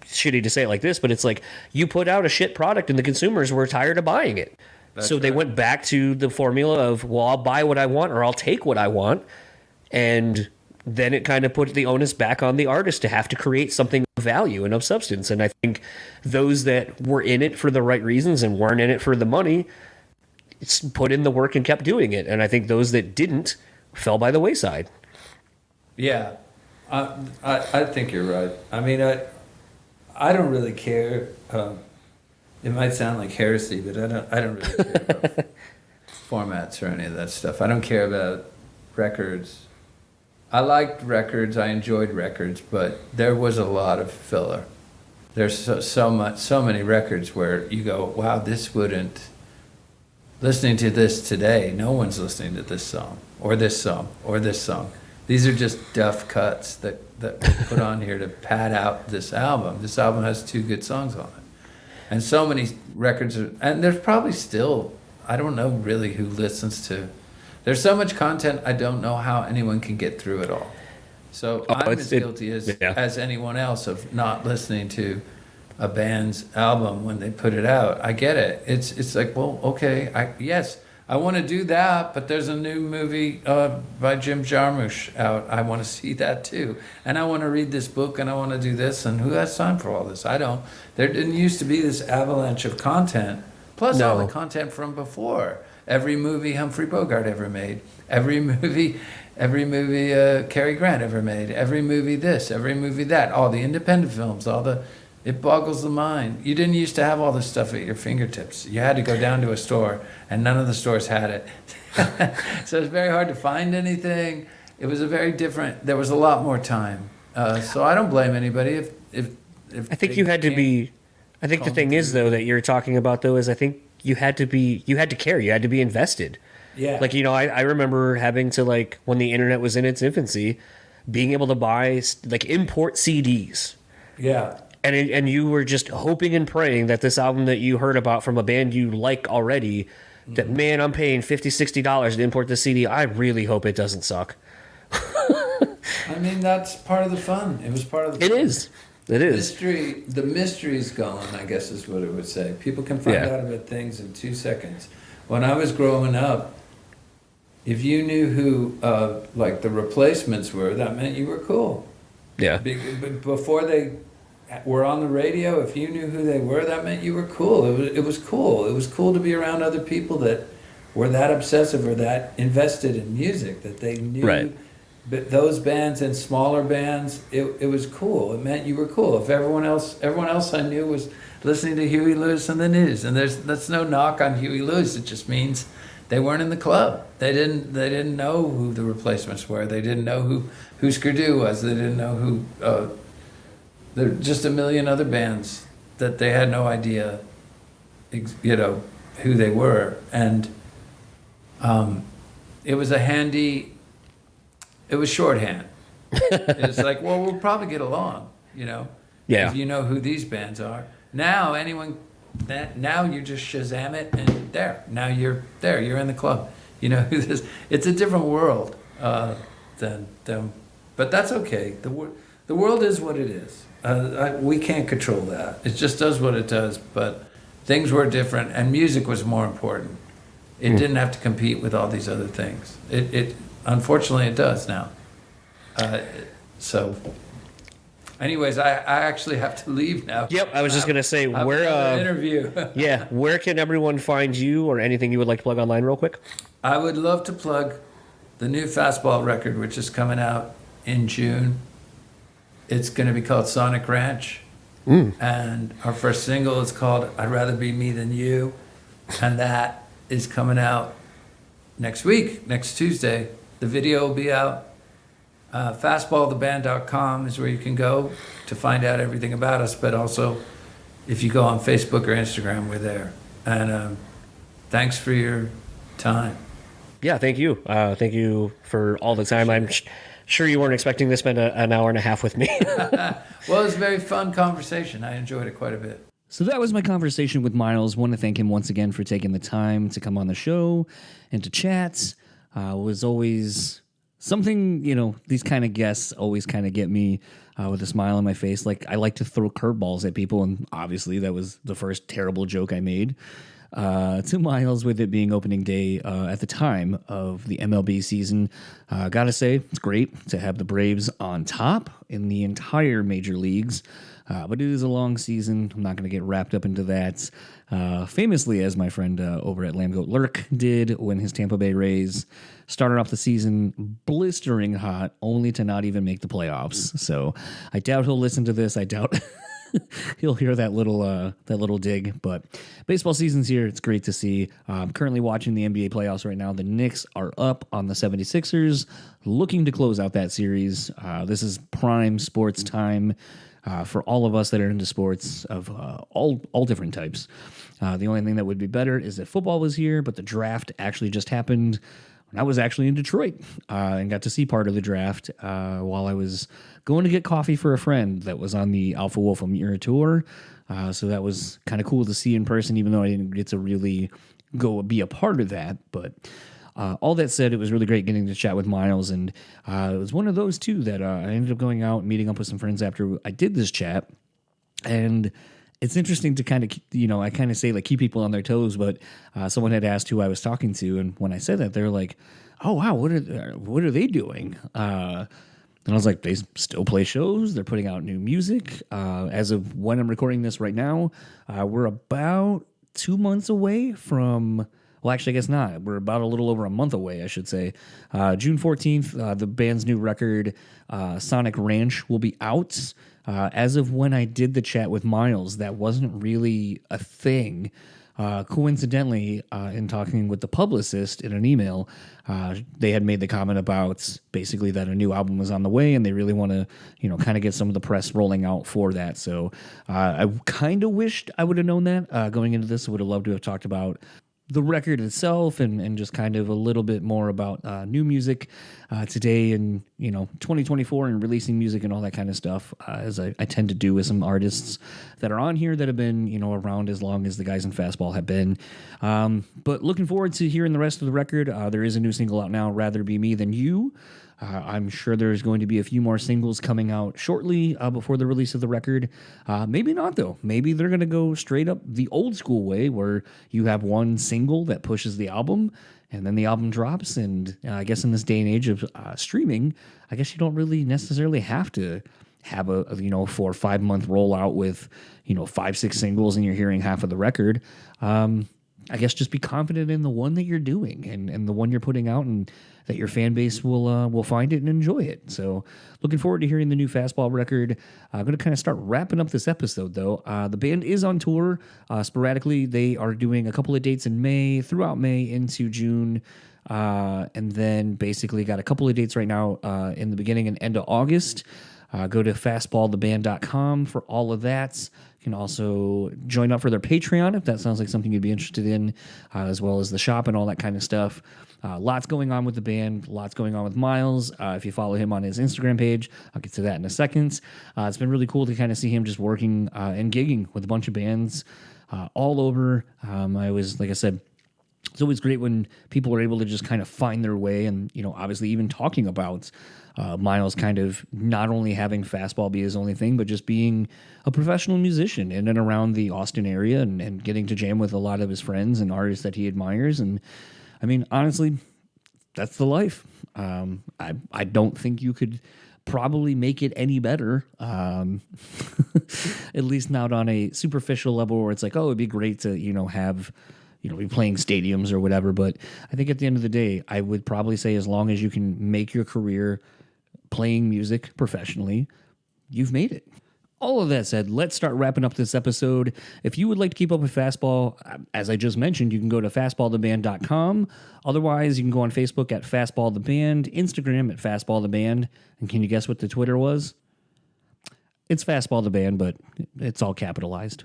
[SPEAKER 4] shitty to say it like this, but it's like you put out a shit product and the consumers were tired of buying it. So they went back to the formula of, well, I'll buy what I want or I'll take what I want. And then it kind of put the onus back on the artist to have to create something of value and of substance. And I think those that were in it for the right reasons and weren't in it for the money put in the work and kept doing it. And I think those that didn't fell by the wayside.
[SPEAKER 3] Yeah, I think you're right. I mean, I don't really care. It might sound like heresy, but I don't really care about formats or any of that stuff. I don't care about records. I liked records. I enjoyed records, but there was a lot of filler. There's so many records where you go, wow, this wouldn't. Listening to this today, no one's listening to this song or this song or this song. These are just duff cuts that were put on here to pad out this album. This album has 2 good songs on it. And so many records and there's probably still, I don't know really who listens to. There's so much content, I don't know how anyone can get through it all. So I'm as guilty as anyone else of not listening to a band's album when they put it out. I get it. It's like, well, okay, I want to do that, but there's a new movie by Jim Jarmusch out. I want to see that too. And I want to read this book and I want to do this. And who has time for all this? I don't. There didn't used to be this avalanche of content, plus all the content from before. Every movie Humphrey Bogart ever made, every movie Cary Grant ever made, every movie this, every movie that, all the independent films, it boggles the mind. You didn't used to have all this stuff at your fingertips. You had to go down to a store, and none of the stores had it. So it's very hard to find anything. It was there was a lot more time. So I don't blame anybody if
[SPEAKER 4] I think you had to be, I think the thing is though that you're talking about though is I think you had to care, you had to be invested.
[SPEAKER 3] Yeah.
[SPEAKER 4] Like, I remember having to, like, when the internet was in its infancy, being able to buy, like, import CDs.
[SPEAKER 3] Yeah.
[SPEAKER 4] And you were just hoping and praying that this album that you heard about from a band you like already, that, man, I'm paying $50, $60 to import this CD. I really hope it doesn't suck.
[SPEAKER 3] I mean, that's part of the fun. It was part of the fun.
[SPEAKER 4] It is.
[SPEAKER 3] The mystery's gone, I guess is what it would say. People can find out about things in 2 seconds. When I was growing up, if you knew who, like, the Replacements were, that meant you were cool.
[SPEAKER 4] Yeah.
[SPEAKER 3] Before they were on the radio, if you knew who they were, that meant you were cool. It was cool. It was cool to be around other people that were that obsessive or that invested in music, that they knew.
[SPEAKER 4] Right.
[SPEAKER 3] But those bands and smaller bands, it was cool. It meant you were cool. If everyone else I knew was listening to Huey Lewis and the News, and that's no knock on Huey Lewis. It just means they weren't in the club. They didn't know who the Replacements were. They didn't know who Skidoo was. They didn't know who. There were just a million other bands that they had no idea, who they were, and it was It was shorthand. It's like, well, we'll probably get along,
[SPEAKER 4] Yeah.
[SPEAKER 3] if you know who these bands are. Now now you just Shazam it and there. Now you're there. You're in the club. You know who this. It's a different world than but that's okay. The world is what it is. We can't control that. It just does what it does. But things were different, and music was more important. It didn't have to compete with all these other things. It unfortunately it does now. So Anyways, I actually have to leave now.
[SPEAKER 4] Yep, I was just gonna say where.
[SPEAKER 3] Interview.
[SPEAKER 4] Yeah, where can everyone find you, or anything you would like to plug online, real quick?
[SPEAKER 3] I would love to plug the new Fastball record, which is coming out in June. It's going to be called Sonic Ranch. And our first single is called I'd Rather Be Me Than You. And that is coming out next week, next Tuesday. The video will be out. Fastballtheband.com is where you can go to find out everything about us. But also, if you go on Facebook or Instagram, we're there. And thanks for your time.
[SPEAKER 4] Yeah, thank you. Thank you for all the time. I'm sure you weren't expecting to spend an hour and a half with me.
[SPEAKER 3] Well, it was a very fun conversation. I enjoyed it quite a bit.
[SPEAKER 1] So that was my conversation with Miles. Want to thank him once again for taking the time to come on the show and to chat. Was always something, these kind of guests always kind of get me with a smile on my face. Like, I like to throw curveballs at people, and obviously that was the first terrible joke I made to Miles, with it being opening day at the time of the MLB season. Gotta say, it's great to have the Braves on top in the entire major leagues. But it is a long season. I'm not going to get wrapped up into that. Famously, as my friend over at Lamb Goat Lurk did when his Tampa Bay Rays started off the season blistering hot, only to not even make the playoffs. So I doubt he'll listen to this. I doubt he'll hear that little dig. But baseball season's here. It's great to see. I'm currently watching the NBA playoffs right now. The Knicks are up on the 76ers, looking to close out that series. This is prime sports time. For all of us that are into sports of all different types. The only thing that would be better is if football was here, but the draft actually just happened when I was actually in Detroit and got to see part of the draft while I was going to get coffee for a friend that was on the Alpha Wolf Amira tour. So that was kind of cool to see in person, even though I didn't get to really go be a part of that. But all that said, it was really great getting to chat with Miles, and it was one of those, too, that I ended up going out and meeting up with some friends after I did this chat, and it's interesting to kind of, I kind of say, like, keep people on their toes, but someone had asked who I was talking to, and when I said that, they're like, oh, wow, what are they doing? And I was like, they still play shows, they're putting out new music. As of when I'm recording this right now, we're about 2 months away from... Well, actually, I guess not. We're about a little over a month away, I should say. June 14th, the band's new record, Sonic Ranch, will be out. As of when I did the chat with Miles, that wasn't really a thing. Coincidentally, in talking with the publicist in an email, they had made the comment about basically that a new album was on the way, and they really want to, kind of get some of the press rolling out for that. So I kind of wished I would have known that going into this. I would have loved to have talked about the record itself and just kind of a little bit more about new music today and 2024 and releasing music and all that kind of stuff, as I tend to do with some artists that are on here that have been around as long as the guys in Fastball have been. But looking forward to hearing the rest of the record. There is a new single out now, Rather Be Me Than You. I'm sure there's going to be a few more singles coming out shortly before the release of the record. Maybe not, though. Maybe they're going to go straight up the old school way where you have one single that pushes the album and then the album drops. And I guess in this day and age of streaming, I guess you don't really necessarily have to have a 4 or 5 month rollout with 5-6 singles and you're hearing half of the record. I guess just be confident in the one that you're doing and the one you're putting out, and that your fan base will find it and enjoy it. So looking forward to hearing the new Fastball record. I'm going to kind of start wrapping up this episode, though. The band is on tour. Sporadically, they are doing a couple of dates in May, throughout May into June, and then basically got a couple of dates right now in the beginning and end of August. Go to fastballtheband.com for all of that. You can also join up for their Patreon if that sounds like something you'd be interested in, as well as the shop and all that kind of stuff. Lots going on with the band, lots going on with Miles. If you follow him on his Instagram page, I'll get to that in a second. It's been really cool to kind of see him just working and gigging with a bunch of bands all over. Like I said, it's always great when people are able to just kind of find their way and, obviously even talking about Miles kind of not only having Fastball be his only thing, but just being a professional musician in and around the Austin area and getting to jam with a lot of his friends and artists that he admires. And I mean, honestly, that's the life. I don't think you could probably make it any better. At least not on a superficial level where it's like, oh, it'd be great to, have, be playing stadiums or whatever. But I think at the end of the day, I would probably say as long as you can make your career playing music professionally, you've made it. All of that said, let's start wrapping up this episode. If you would like to keep up with Fastball, as I just mentioned, you can go to fastballtheband.com. Otherwise, you can go on Facebook at Fastball the Band, Instagram at Fastball the Band. And can you guess what the Twitter was? It's Fastball the Band, but it's all capitalized.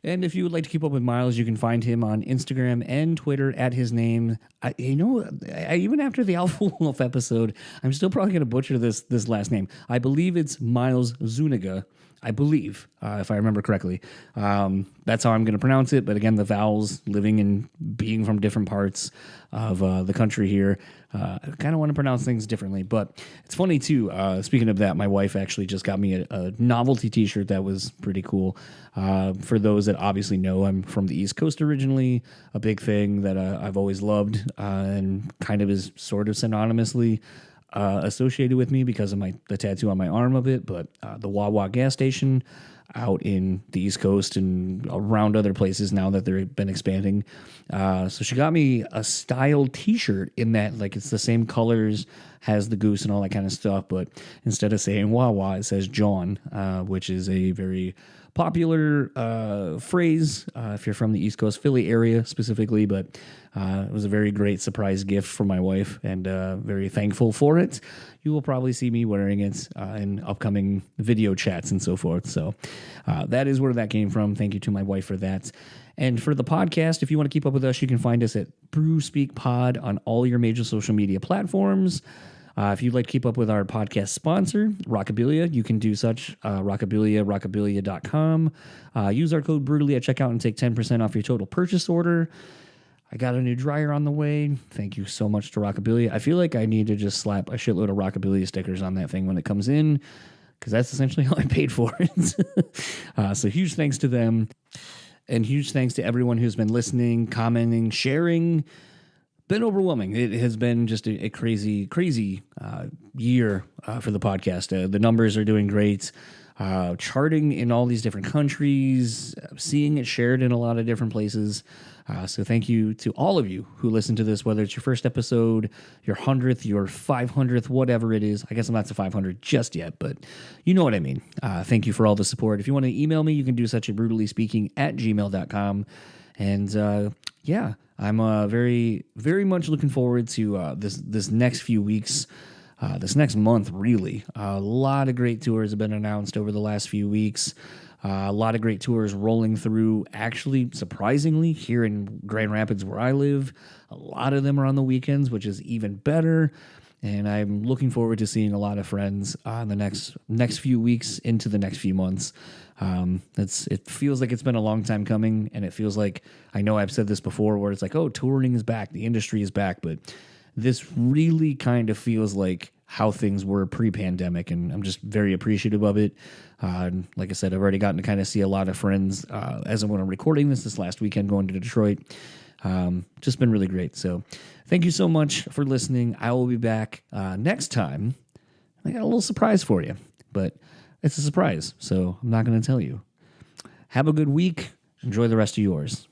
[SPEAKER 1] And if you would like to keep up with Miles, you can find him on Instagram and Twitter at his name. Even after the Alpha Wolf episode, I'm still probably going to butcher this last name. I believe it's Miles Zuniga. I believe, if I remember correctly. That's how I'm going to pronounce it. But again, the vowels, living and being from different parts of the country here, I kind of want to pronounce things differently. But it's funny, too. Speaking of that, my wife actually just got me a novelty t-shirt that was pretty cool. For those that obviously know, I'm from the East Coast originally. A big thing that I've always loved and kind of is sort of synonymously associated with me because of the tattoo on my arm of it, but the Wawa gas station out in the East Coast and around other places now that they've been expanding. So she got me a style t-shirt in that, like, it's the same colors, has the goose and all that kind of stuff, but instead of saying Wawa, it says John, which is a very popular phrase if you're from the East Coast, Philly area specifically, but it was a very great surprise gift for my wife and very thankful for it. You will probably see me wearing it in upcoming video chats and so forth. So that is where that came from. Thank you to my wife for that. And for the podcast, if you want to keep up with us, you can find us at Brew Speak Pod on all your major social media platforms. If you'd like to keep up with our podcast sponsor, Rockabilia, you can do such. Rockabilia.com. Use our code Brutally at checkout and take 10% off your total purchase order. I got a new dryer on the way. Thank you so much to Rockabilia. I feel like I need to just slap a shitload of Rockabilia stickers on that thing when it comes in, because that's essentially all I paid for it. So huge thanks to them. And huge thanks to everyone who's been listening, commenting, sharing. Been overwhelming. It has been just a crazy, crazy year for the podcast. The numbers are doing great. Charting in all these different countries, seeing it shared in a lot of different places. So thank you to all of you who listen to this, whether it's your first episode, your 100th, your 500th, whatever it is. I guess I'm not to 500 just yet, but you know what I mean. Thank you for all the support. If you want to email me, you can do such at brutallyspeaking@gmail.com. And yeah, I'm very, very much looking forward to this next few weeks, this next month, really. A lot of great tours have been announced over the last few weeks. A lot of great tours rolling through, actually, surprisingly, here in Grand Rapids where I live. A lot of them are on the weekends, which is even better. And I'm looking forward to seeing a lot of friends in the next few weeks into the next few months. It feels like it's been a long time coming, and it feels like, I know I've said this before, where it's like, oh, touring is back, the industry is back, but this really kind of feels like how things were pre-pandemic, and I'm just very appreciative of it. Like I said, I've already gotten to kind of see a lot of friends as I'm recording this last weekend, going to Detroit. Just been really great. So thank you so much for listening. I will be back next time. I got a little surprise for you, but it's a surprise, so I'm not going to tell you. Have a good week. Enjoy the rest of yours.